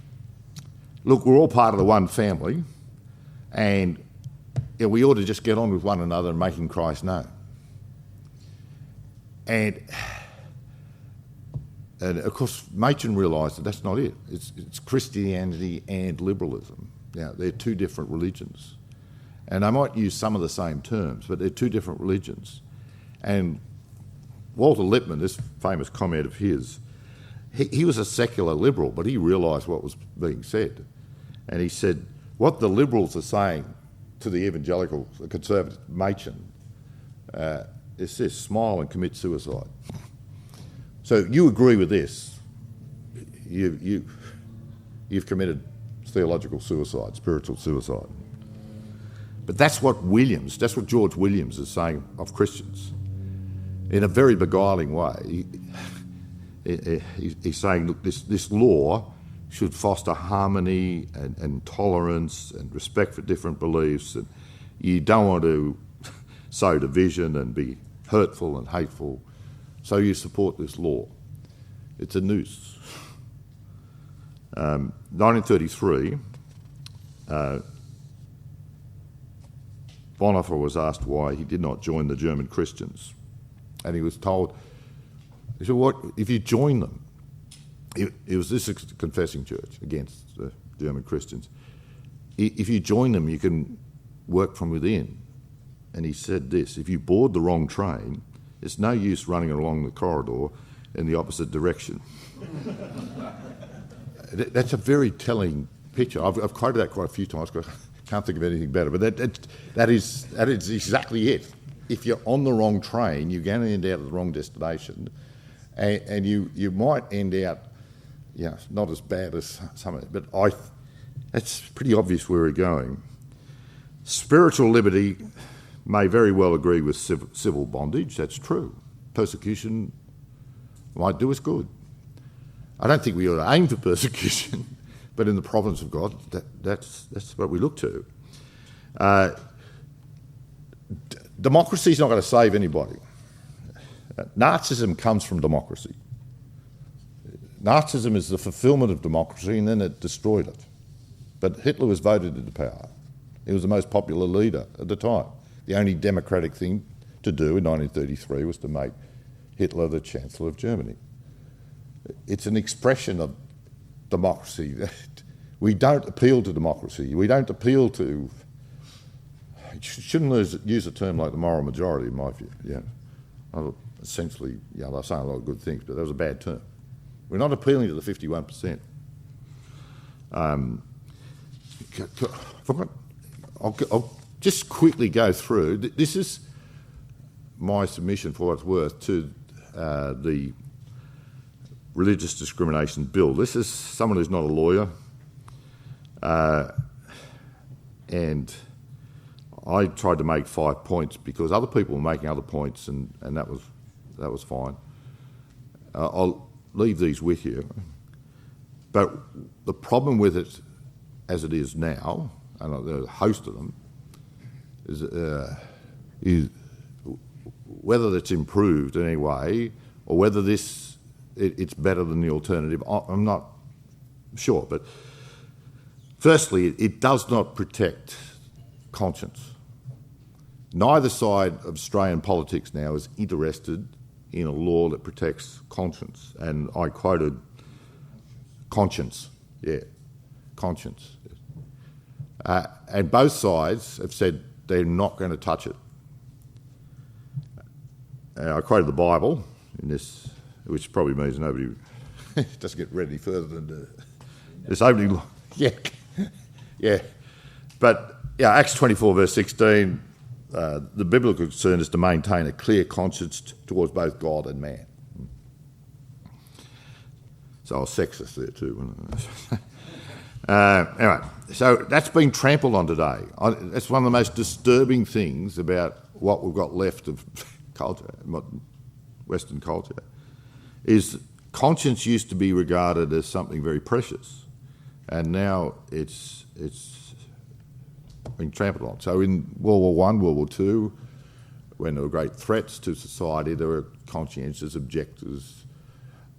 look, we're all part of the one family, and you know, we ought to just get on with one another and making Christ known. And of course, Machen realised that that's not it. It's Christianity and liberalism. Now, they're two different religions. And I might use some of the same terms, but they're two different religions. And Walter Lippmann, this famous comment of his, he was a secular liberal, but he realised what was being said. And he said, what the liberals are saying to the evangelical, the conservative Machen, is this: smile and commit suicide. So you agree with this. You've committed theological suicide, spiritual suicide. But that's what George Williams is saying of Christians in a very beguiling way. He's saying, look, this law should foster harmony and tolerance and respect for different beliefs. And you don't want to sow division and be hurtful and hateful. So you support this law. It's a noose. 1933, Bonhoeffer was asked why he did not join the German Christians. And he was told, he said, what, if you join them, this is a confessing church against the German Christians. If you join them, you can work from within. And he said this: if you board the wrong train, it's no use running along the corridor in the opposite direction. That's a very telling picture. I've quoted that quite a few times because I can't think of anything better. But that is exactly it. If you're on the wrong train, you're going to end out at the wrong destination, and you might end out, not as bad as some of it. But that's pretty obvious where we're going. Spiritual liberty may very well agree with civil bondage. That's true. Persecution might do us good. I don't think we ought to aim for persecution, but in the providence of God, that's what we look to. Democracy is not going to save anybody. Nazism comes from democracy. Nazism is the fulfilment of democracy, and then it destroyed it. But Hitler was voted into power. He was the most popular leader at the time. The only democratic thing to do in 1933 was to make Hitler the Chancellor of Germany. It's an expression of democracy. We don't appeal to democracy. We don't appeal to... Shouldn't use a term like the moral majority, in my view. Essentially, they're saying a lot of good things, but that was a bad term. We're not appealing to the 51%. I'll just quickly go through. This is my submission, for what it's worth, to the religious discrimination bill. This is someone who's not a lawyer, and I tried to make 5 points because other people were making other points, and that was fine. I'll leave these with you. But the problem with it, as it is now, and there's a host of them, is whether it's improved in any way or whether it's better than the alternative. I'm not sure. But firstly, it does not protect conscience. Neither side of Australian politics now is interested in a law that protects conscience. And I quoted conscience, conscience. And both sides have said they're not going to touch it. I quoted the Bible in this, which probably means nobody doesn't get read any further than this opening. But Acts 24 verse 16, the biblical concern is to maintain a clear conscience towards both God and man. So I was sexist there too. Anyway, so that's been trampled on today. That's one of the most disturbing things about what we've got left of culture, Western culture, is conscience used to be regarded as something very precious, and now it's been trampled on. So in World War I, World War II, when there were great threats to society, there were conscientious objectors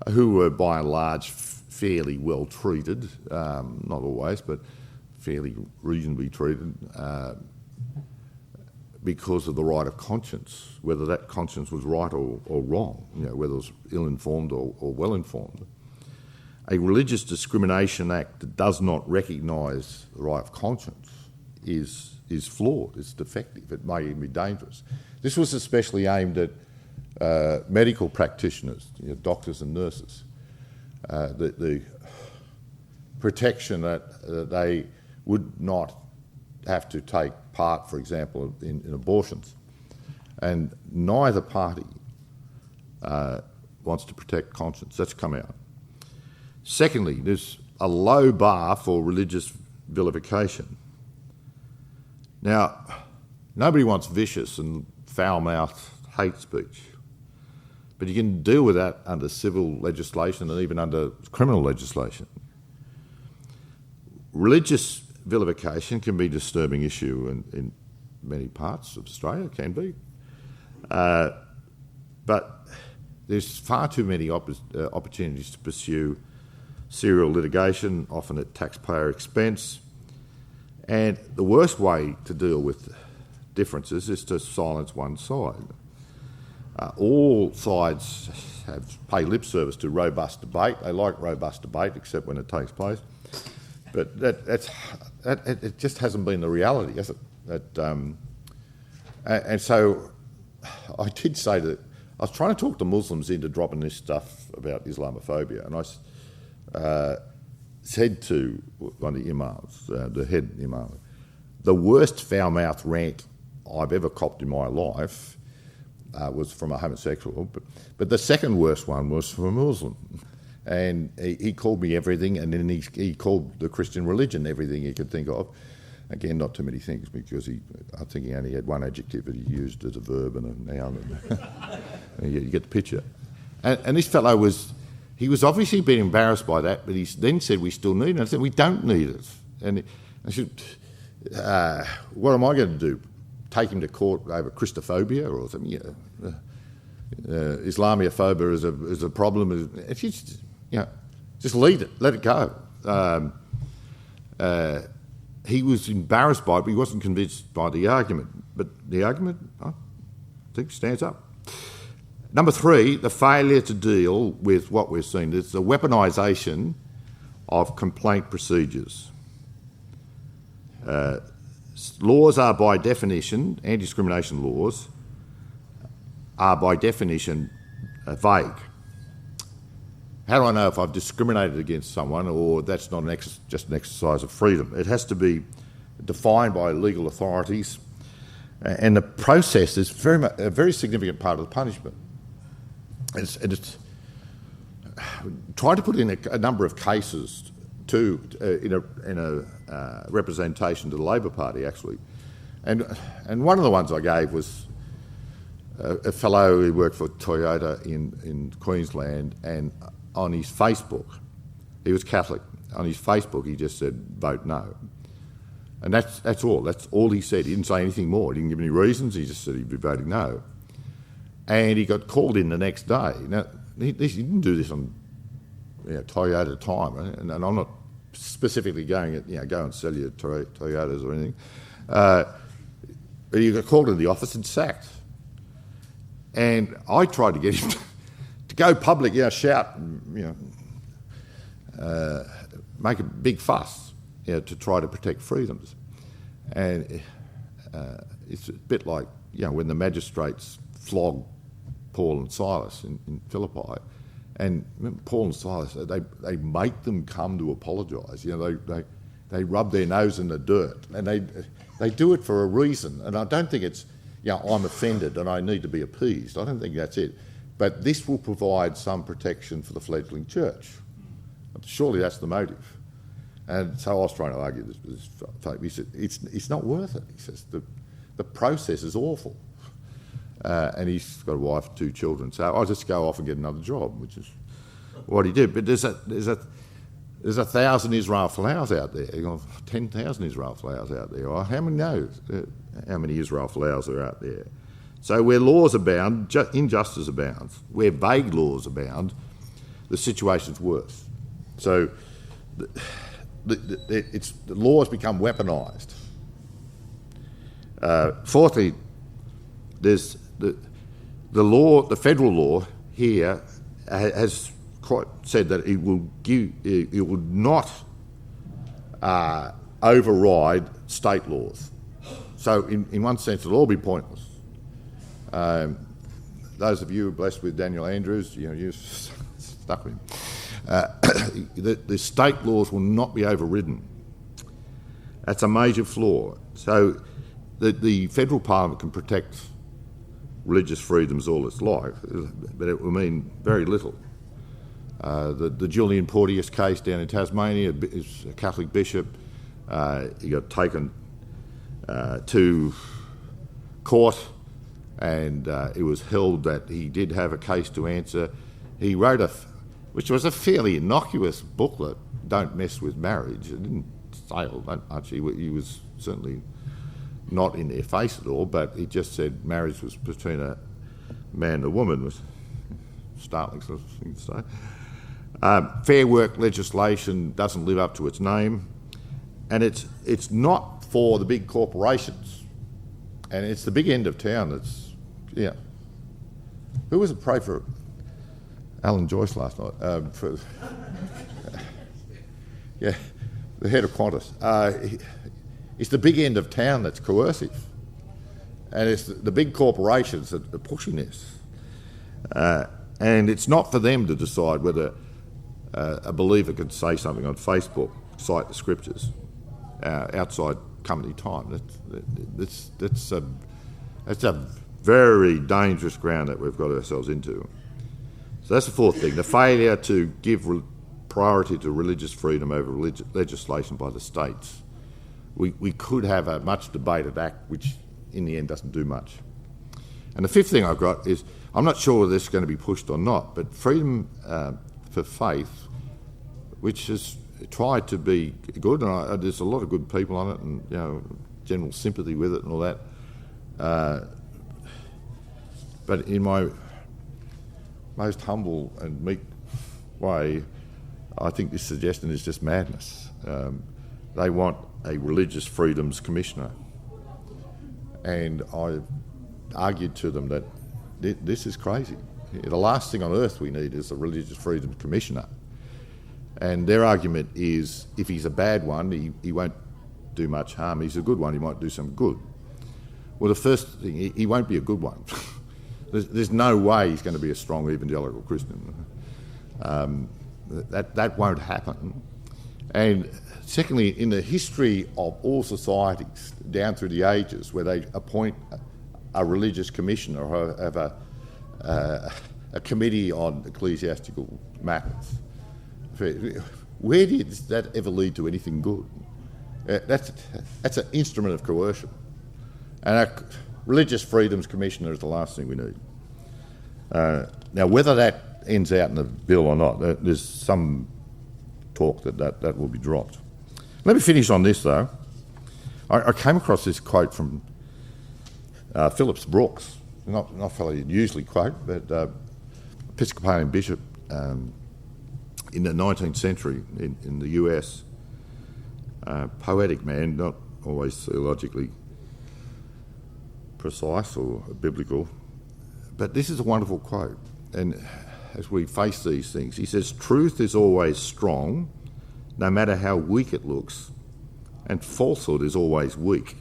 who were by and large fairly well treated, not always, but fairly reasonably treated, because of the right of conscience, whether that conscience was right or wrong, whether it was ill-informed or well-informed. A religious discrimination act that does not recognise the right of conscience is flawed, it's defective, it may even be dangerous. This was especially aimed at medical practitioners, doctors and nurses. The protection that they would not have to take part, for example, in abortions. And neither party wants to protect conscience. That's come out. Secondly, there's a low bar for religious vilification. Now, nobody wants vicious and foul-mouthed hate speech, but you can deal with that under civil legislation and even under criminal legislation. Religious vilification can be a disturbing issue in many parts of Australia, can be. But there's far too many opportunities to pursue serial litigation, often at taxpayer expense. And the worst way to deal with differences is to silence one side. All sides pay lip service to robust debate. They like robust debate, except when it takes place. But it just hasn't been the reality, has it? And so I did say that I was trying to talk the Muslims into dropping this stuff about Islamophobia, and I said to one of the imams, the head imam, the worst foul-mouthed rant I've ever copped in my life was from a homosexual, but the second worst one was from a Muslim. And he called me everything, and then he called the Christian religion everything he could think of. Again, not too many things, because I think he only had one adjective that he used as a verb and a noun. And you get the picture. And this fellow was obviously being embarrassed by that, but he then said, we still need it. And I said, we don't need it. And I said, what am I going to do? Take him to court over Christophobia or something? Islamophobia is a problem. It's just leave it, let it go. He was embarrassed by it, but he wasn't convinced by the argument. But the argument, I think, stands up. Number 3, the failure to deal with what we're seeing. There's the weaponisation of complaint procedures. Laws are by definition, anti-discrimination laws, are by definition vague. How do I know if I've discriminated against someone or that's not just an exercise of freedom? It has to be defined by legal authorities, and the process is a very significant part of the punishment. It's tried to put in a number of cases too in a representation to the Labor Party, actually, and one of the ones I gave was a fellow who worked for Toyota in Queensland, and on his Facebook, he was Catholic. On his Facebook, he just said, vote no. And that's all. That's all he said. He didn't say anything more. He didn't give any reasons. He just said he'd be voting no. And he got called in the next day. Now, he didn't do this on Toyota time, right? And I'm not specifically going go and sell your Toyotas or anything. But he got called into the office and sacked. And I tried to get him to go public, shout, make a big fuss, to try to protect freedoms. And it's a bit like, when the magistrates flogged Paul and Silas in Philippi. And Paul and Silas, they make them come to apologise. They rub their nose in the dirt, and they do it for a reason. And I don't think it's, I'm offended and I need to be appeased. I don't think that's it. But this will provide some protection for the fledgling church. Surely that's the motive. And so I was trying to argue this. He said, it's not worth it. He says, the process is awful. And he's got a wife and 2 children. So I'll just go off and get another job, which is what he did. But there's 1,000 Israel flowers out there. 10,000 Israel flowers out there. Well, how many knows how many Israel flowers are out there? So where laws abound, injustice abounds. Where vague laws abound, the situation's worse. So the laws become weaponised. Fourthly, there's the law, the federal law here has quite said that it will not override state laws. So in one sense, it'll all be pointless. Those of you who are blessed with Daniel Andrews, you're stuck with him. The state laws will not be overridden. That's a major flaw. So the federal parliament can protect religious freedoms all its life, but it will mean very little. The Julian Porteous case down in Tasmania is a Catholic bishop. He got taken to court, and it was held that he did have a case to answer. He wrote which was a fairly innocuous booklet, Don't Mess with Marriage. It didn't say all that much. He was certainly not in their face at all, but he just said marriage was between a man and a woman. Was startling sort of thing to say. Fair work legislation doesn't live up to its name, and it's not for the big corporations, and it's the big end of town that's, Who was it pray for Alan Joyce last night? The head of Qantas. It's the big end of town that's coercive, and it's the big corporations that are pushing this. And it's not for them to decide whether a believer could say something on Facebook, cite the scriptures, outside company time. That's a very dangerous ground that we've got ourselves into. So that's the fourth thing, the failure to give priority to religious freedom over legislation by the states. We could have a much debated act which in the end doesn't do much. And the fifth thing I've got is, I'm not sure whether this is going to be pushed or not, but freedom for faith, which has tried to be good, and there's a lot of good people on it, and general sympathy with it and all that. But in my most humble and meek way, I think this suggestion is just madness. They want a religious freedoms commissioner, and I argued to them that this is crazy. The last thing on earth we need is a religious freedoms commissioner. And their argument is, if he's a bad one, he won't do much harm. He's a good one, he might do some good. Well, the first thing, he won't be a good one. There's no way he's going to be a strong evangelical Christian. That won't happen. And secondly, in the history of all societies down through the ages where they appoint a religious commissioner or have a committee on ecclesiastical matters, where did that ever lead to anything good? That's an instrument of coercion. And a religious freedoms commissioner is the last thing we need. Now, whether that ends out in the bill or not, there's some talk that will be dropped. Let me finish on this, though. I came across this quote from Phillips Brooks, not a fellow you'd usually quote, but Episcopalian bishop in the 19th century in the US. Poetic man, not always theologically precise or biblical, But this is a wonderful quote. And as we face these things, he says, truth is always strong, no matter how weak it looks, and falsehood is always weak,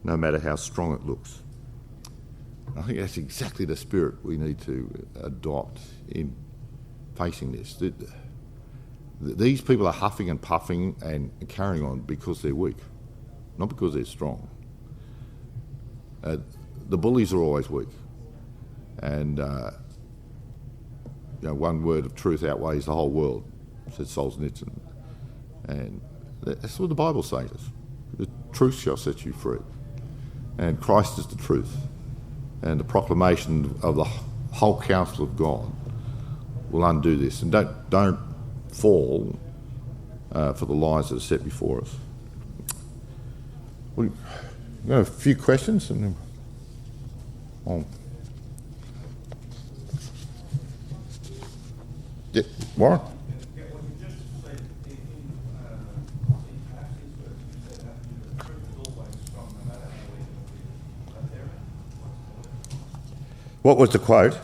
no matter how strong it looks. I think that's exactly the spirit we need to adopt in facing this. These people are huffing and puffing and carrying on because they're weak, not because they're strong. The bullies are always weak. And one word of truth outweighs the whole world, said Solzhenitsyn. And that's what the Bible says. The truth shall set you free. And Christ is the truth. And the proclamation of the whole counsel of God will undo this. And don't fall for the lies that are set before us. We've got a few questions and then on. Yeah, Warren? What was the quote?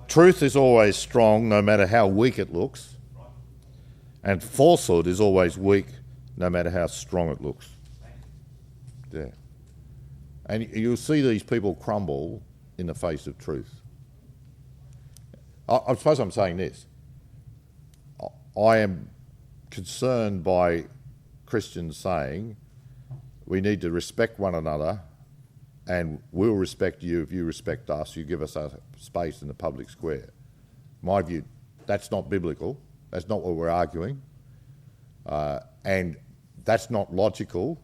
Truth is always strong, no matter how weak it looks, and falsehood is always weak, no matter how strong it looks. Yeah. And you'll see these people crumble in the face of truth. I suppose I'm saying this. I am concerned by Christians saying we need to respect one another and we'll respect you if you respect us, you give us a space in the public square. My view, that's not biblical. That's not what we're arguing. And that's not logical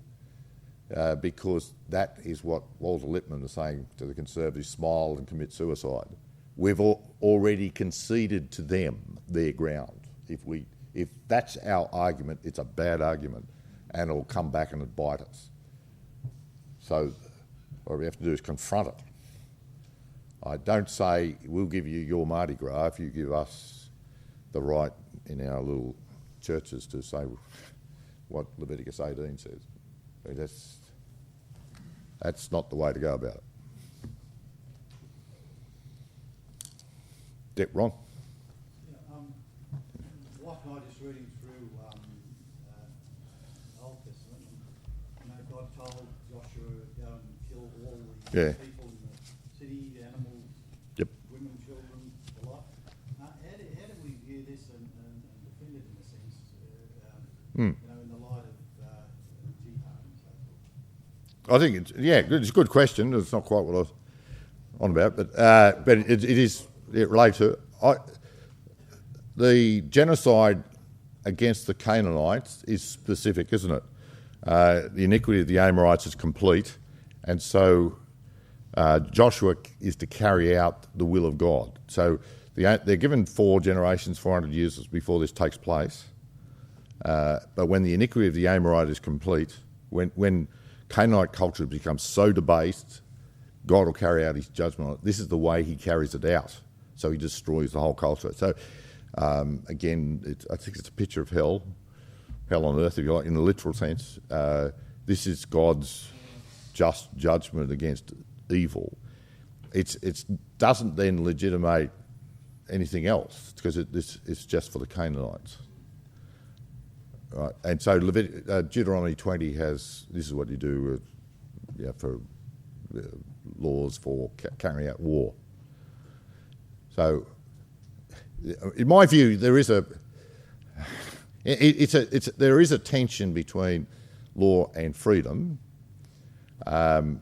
because that is what Walter Lippmann is saying to the Conservatives, smile and commit suicide. We've already conceded to them their ground. If that's our argument, it's a bad argument and it'll come back and bite us. So what we have to do is confront it. I don't say we'll give you your Mardi Gras if you give us the right in our little churches to say what Leviticus 18 says. I mean, that's not the way to go about it. Yeah, Ron? Last night, just reading through the Old Testament, God told Joshua to go and kill all the people in the city, the animals, women, children, the lot. How do we view this and defend it in a sense, in the light of jihad and so forth? I think it's a good question. It's not quite what I was on about, but it relates to the genocide against the Canaanites is specific, isn't it? The iniquity of the Amorites is complete, and so Joshua is to carry out the will of God. So they're given 4 generations, 400 years before this takes place. But when the iniquity of the Amorite is complete, when Canaanite culture becomes so debased, God will carry out his judgment on it. This is the way he carries it out. So he destroys the whole culture. So again, I think it's a picture of hell on earth, if you like, in the literal sense. This is God's just judgment against evil. It doesn't then legitimate anything else because it's just for the Canaanites. Right, and so Deuteronomy 20 has, this is what you do for laws for carrying out war. So, in my view, there is a tension between law and freedom, and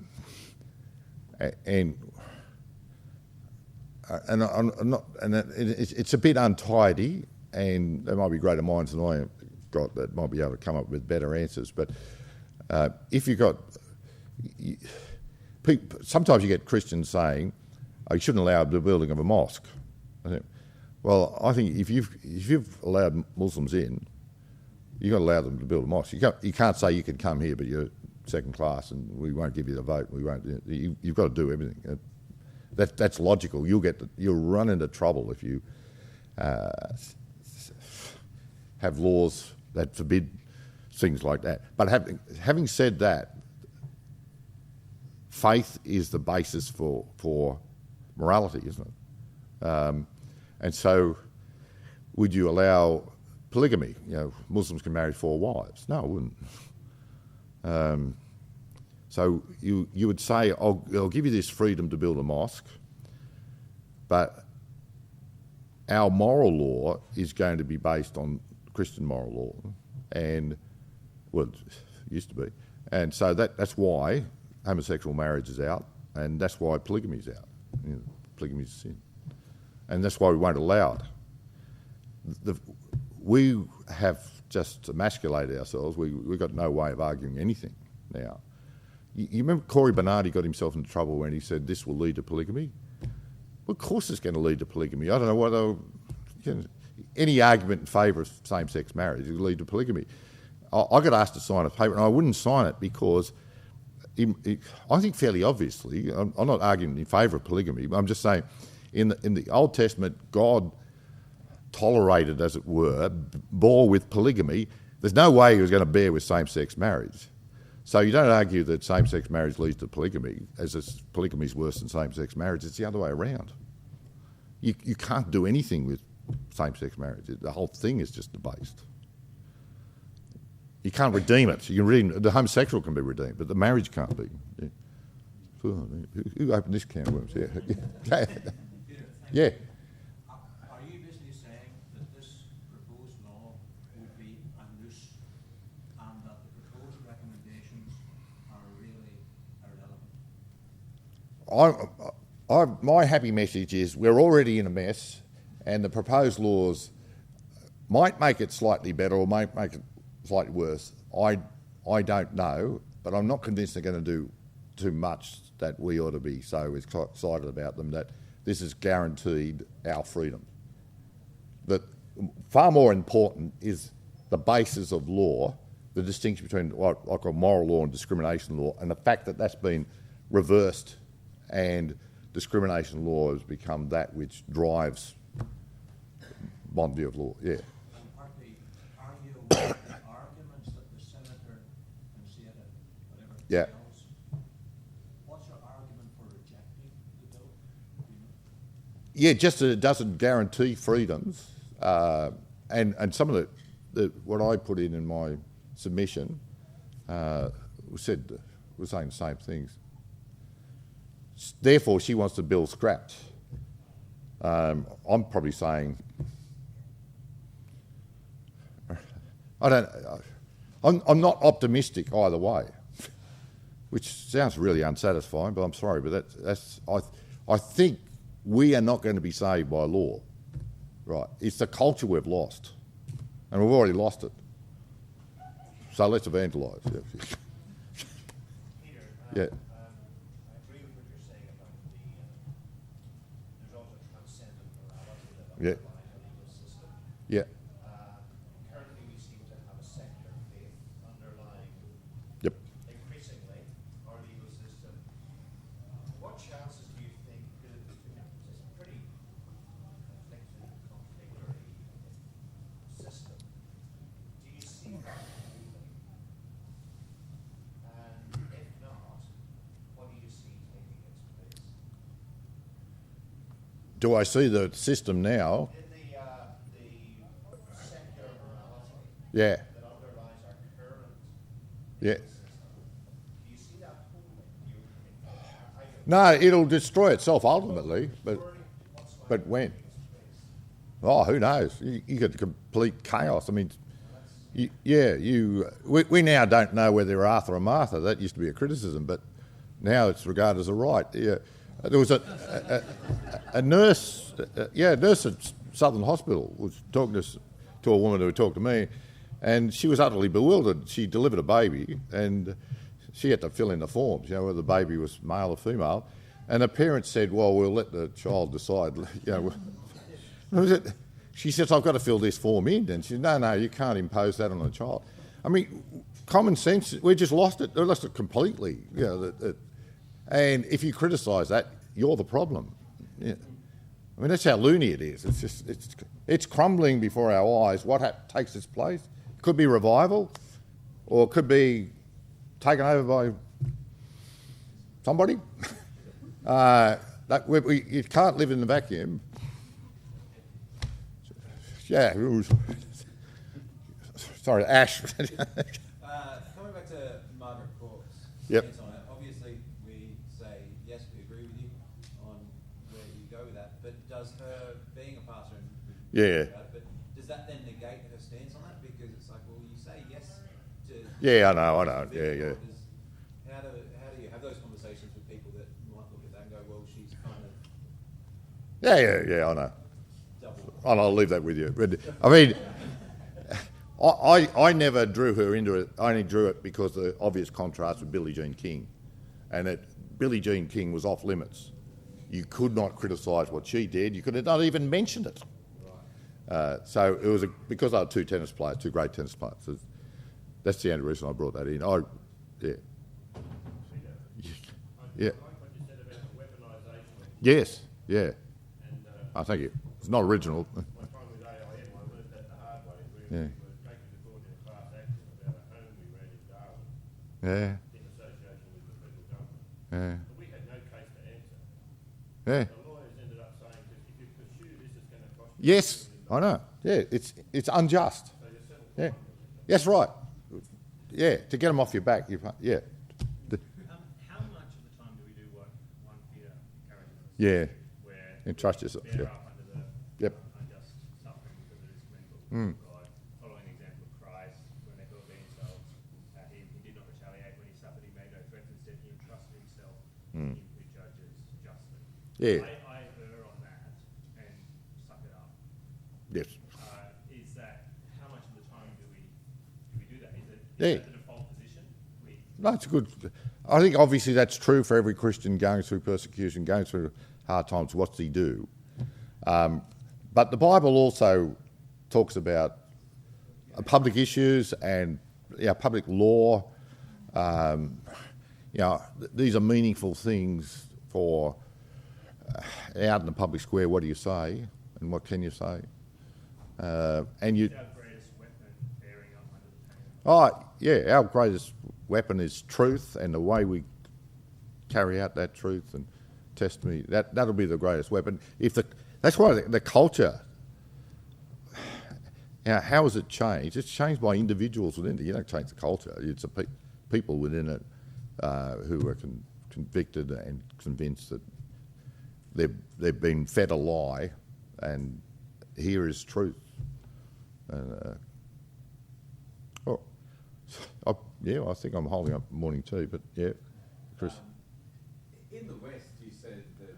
it's a bit untidy, and there might be greater minds than I have got that might be able to come up with better answers. But if you've got, sometimes you get Christians saying, "Oh, you shouldn't allow the building of a mosque." I think if you've allowed Muslims in, you've got to allow them to build a mosque. You can't say you can come here, but you're second class, and we won't give you the vote. We won't. You've got to do everything. That's logical. You'll run into trouble if you have laws that forbid things like that. But having said that, faith is the basis for morality, isn't it? And so would you allow polygamy? Muslims can marry 4 wives. No, I wouldn't. So you would say, I'll give you this freedom to build a mosque, but our moral law is going to be based on Christian moral law, and it used to be. And so that's why homosexual marriage is out, and that's why polygamy is out. Polygamy is a sin. And that's why we won't allow it. We have just emasculated ourselves. We've got no way of arguing anything now. You remember Corey Bernardi got himself into trouble when he said this will lead to polygamy? Well, of course it's going to lead to polygamy. I don't know whether any argument in favour of same-sex marriage will lead to polygamy. I got asked to sign a paper, and I wouldn't sign it because I think fairly obviously, I'm not arguing in favour of polygamy, but I'm just saying in the Old Testament, God tolerated, as it were, bore with polygamy. There's no way he was going to bear with same-sex marriage. So you don't argue that same-sex marriage leads to polygamy, as polygamy is worse than same-sex marriage. It's the other way around. You can't do anything with same-sex marriage. The whole thing is just debased. You can't redeem it. The homosexual can be redeemed, but the marriage can't be. Yeah. Who opened this can of worms? Yeah. Yeah. Are you basically saying that this proposed law would be a noose and that the proposed recommendations are really irrelevant? My happy message is we're already in a mess, and the proposed laws might make it slightly better or might make it slightly worse. I don't know, but I'm not convinced they're going to do too much that we ought to be so excited about them that this has guaranteed our freedom. But far more important is the basis of law, the distinction between what I call moral law and discrimination law, and the fact that that's been reversed and discrimination law has become that which drives one view of law. Yeah. And partly, are you aware of the arguments that the senator and Senate, whatever, Yeah. else, what's your argument for rejecting the bill? Yeah, just that it doesn't guarantee freedoms, and some of what I put in my submission was saying the same things. Therefore, she wants the bill scrapped. I'm probably saying I'm not optimistic either way, which sounds really unsatisfying. But I'm sorry, but I think we are not going to be saved by law, right? It's the culture we've lost, and we've already lost it. So let's evangelise. Peter, Yeah. I agree with what you're saying about there's also transcendent morality that Yeah. underlies the legal system. Yeah. Currently, we seem to have a secular faith underlying Yep. increasingly our legal system. What chances do you think, because it's a pretty conflictory system, do you see that moving? And if not, what do you see taking its place? Do I see the system now? In the secular morality Yeah. that underlies our current Yeah. system, do you see that holding? No, it'll destroy itself ultimately, but when? Oh, who knows? You get complete chaos. I mean, we now don't know whether they're Arthur or Martha. That used to be a criticism, but now it's regarded as a right. Yeah. There was a nurse, a nurse at Southern Hospital was talking to a woman who talked to me, and she was utterly bewildered. She delivered a baby, and she had to fill in the forms, whether the baby was male or female. And the parents said, well, we'll let the child decide. She says, I've got to fill this form in. And she said, no, you can't impose that on a child. I mean, common sense, we just lost it. We lost it completely. And if you criticise that, you're the problem. Yeah. I mean, that's how loony it is. It's crumbling before our eyes. What takes its place? It could be revival, or it could be taken over by Somebody? You can't live in the vacuum. Yeah. Sorry, Ash. Coming back to Margaret Court's Yep. stance on it, obviously we say, yes, we agree with you on where you go with that, but does her being a pastor, and but does that then negate her stance on that? Because it's like, well, you say yes to... Yeah, I know. Yeah. How do you have those conversations with people that might look at that and go, well, she's kind of... Yeah, I know. double... I'll leave that with you. But, I mean, I never drew her into it. I only drew it because of the obvious contrast with Billie Jean King. And Billie Jean King was off limits. You could not criticise what she did. You could have not even mentioned it. So it was because I had two great tennis players. So that's the only reason I brought that in. Yeah. Yes, yeah. I thank you. It's not original. My time with AIM, I learned that the hard way. We Yeah. were taken to court in a class action about a home we ran in Darwin Yeah, in association with the federal government. yeah, And we had no case to answer. yeah. The lawyers ended up saying that if you pursue this, it's going to cost you. Yes, I know. Yeah, it's unjust. So you settle Yeah, fine with it. that's right. Yeah, to get them off your back. Yeah, How much of the time do we do what 1 Peter encourages? yeah. Where Entrust yourself. bear Yeah. up under the Yep. unjust suffering because it is commendable Mm. to God. Following the example of Christ, when they thought they themselves, he did not retaliate when he suffered. He made no threats. Instead, he entrusted himself to him who judges justly. Yeah. I err on that and suck it up. Yes. Is that how much of the time do we do that? Is Yeah. that the default position? No, it's good. I think obviously that's true for every Christian going through persecution, going through hard times. What's he do? But the Bible also talks about public issues and public law. These are meaningful things for out in the public square. What do you say, and what can you say? And you. Our greatest weapon bearing up under the pain. Oh, yeah, our greatest weapon is truth, and the way we carry out that truth and testimony, that'll be the greatest weapon. That's why the culture, how has it changed? It's changed by individuals within it. You don't change the culture. It's the people within it who are convicted and convinced that they've been fed a lie, and here is truth. I think I'm holding up morning tea, but yeah, Chris. In the West, you said that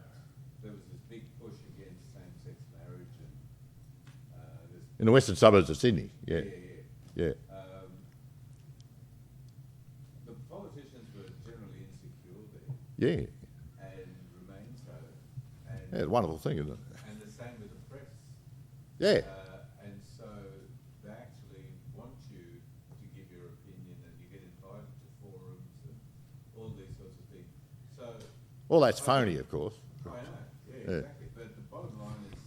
there was this big push against same-sex marriage, and In the western suburbs of Sydney, yeah. the politicians were generally insecure there, Yeah, and remain so. yeah, it's a wonderful thing, isn't it? And the same with the press. Yeah, And so they actually want you to give your opinion, and you get invited to forums and all these sorts of things. So well, that's phony, of course. I know, Yeah. exactly. But the bottom line is,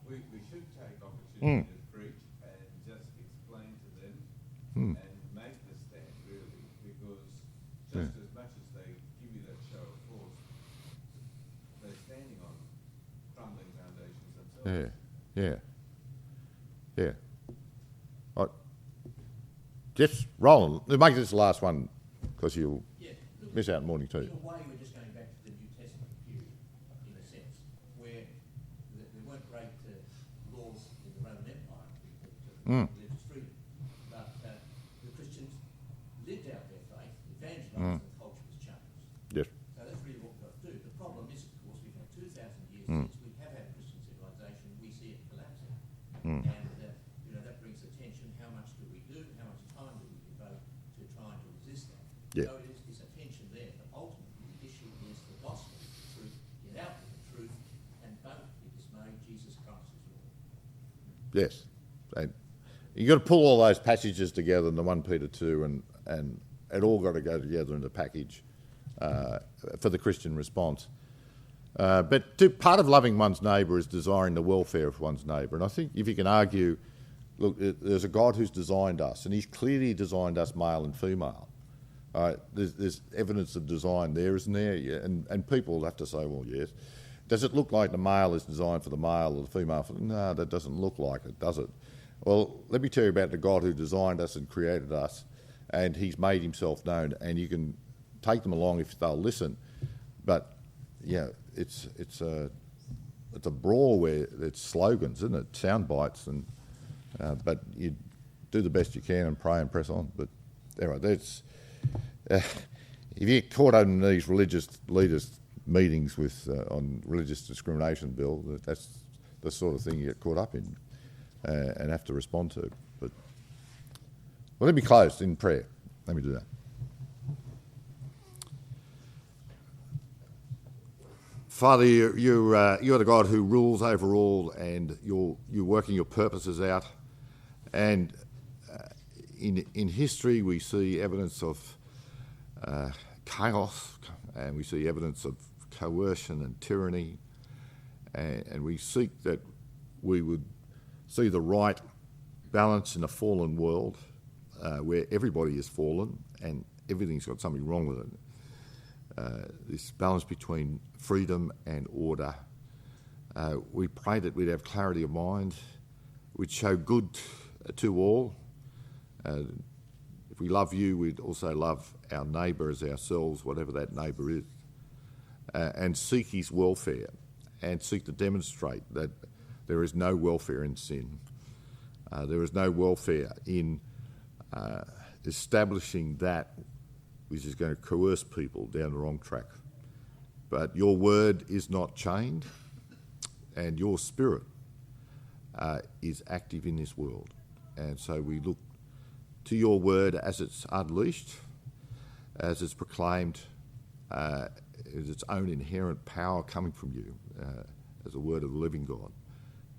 we should take opportunity to preach and just explain to them and make the stand, really, because just as much as they give you that show of force, they're standing on crumbling foundations themselves. Yeah. Right. Just Roland, make this the last one, because you'll miss out on morning tea. In a way, we're just going back to the New Testament period, in a sense, where there weren't great laws in the Roman Empire to religious freedom, but the Christians lived out their faith, evangelised, and the culture was changed. Yes. So that's really what we've got to do. The problem is, of course, we've had 2,000 years since we have had Christian civilization. We see it collapsing, and that brings attention. How much do we do? How much time do we devote to trying to resist that? Yeah. So there's a tension there, but ultimately the issue is the gospel, the truth. Get out with the truth, and don't be dismayed. Jesus Christ is Lord. Yes. And you've got to pull all those passages together in the 1 Peter 2, and it all got to go together in the package for the Christian response. But part of loving one's neighbour is desiring the welfare of one's neighbour. And I think if you can argue, look, there's a God who's designed us, and he's clearly designed us male and female. There's evidence of design there, isn't there? Yeah, and people will have to say, well, yes. Does it look like the male is designed for the male or the female for... No, that doesn't look like it, does it? Well, let me tell you about the God who designed us and created us, and he's made himself known, and you can take them along if they'll listen. But, yeah, it's a brawl where it's slogans, isn't it? Sound bites, and but you do the best you can and pray and press on. But anyway, that's... if you get caught up in these religious leaders' meetings with on religious discrimination bill, that's the sort of thing you get caught up in and have to respond to. But well, let me close in prayer. Let me do that. Father, you're the God who rules over all, and you're working your purposes out. And in history, we see evidence of chaos, and we see evidence of coercion and tyranny, and we seek that we would see the right balance in a fallen world where everybody is fallen and everything's got something wrong with it. This balance between freedom and order. We pray that we'd have clarity of mind, we'd show good to all. If we love you, we'd also love our neighbour as ourselves, whatever that neighbour is, and seek his welfare, and seek to demonstrate that there is no welfare in sin. There is no welfare in establishing that which is going to coerce people down the wrong track. But your word is not chained, and your spirit is active in this world. And so we look to your word as it's unleashed, as it's proclaimed, as its own inherent power coming from you, as a word of the living God,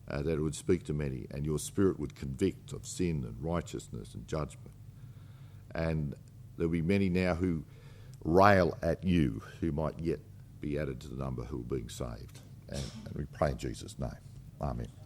that it would speak to many, and your spirit would convict of sin and righteousness and judgment. And there'll be many now who rail at you, who might yet be added to the number who are being saved. And we pray in Jesus' name. Amen.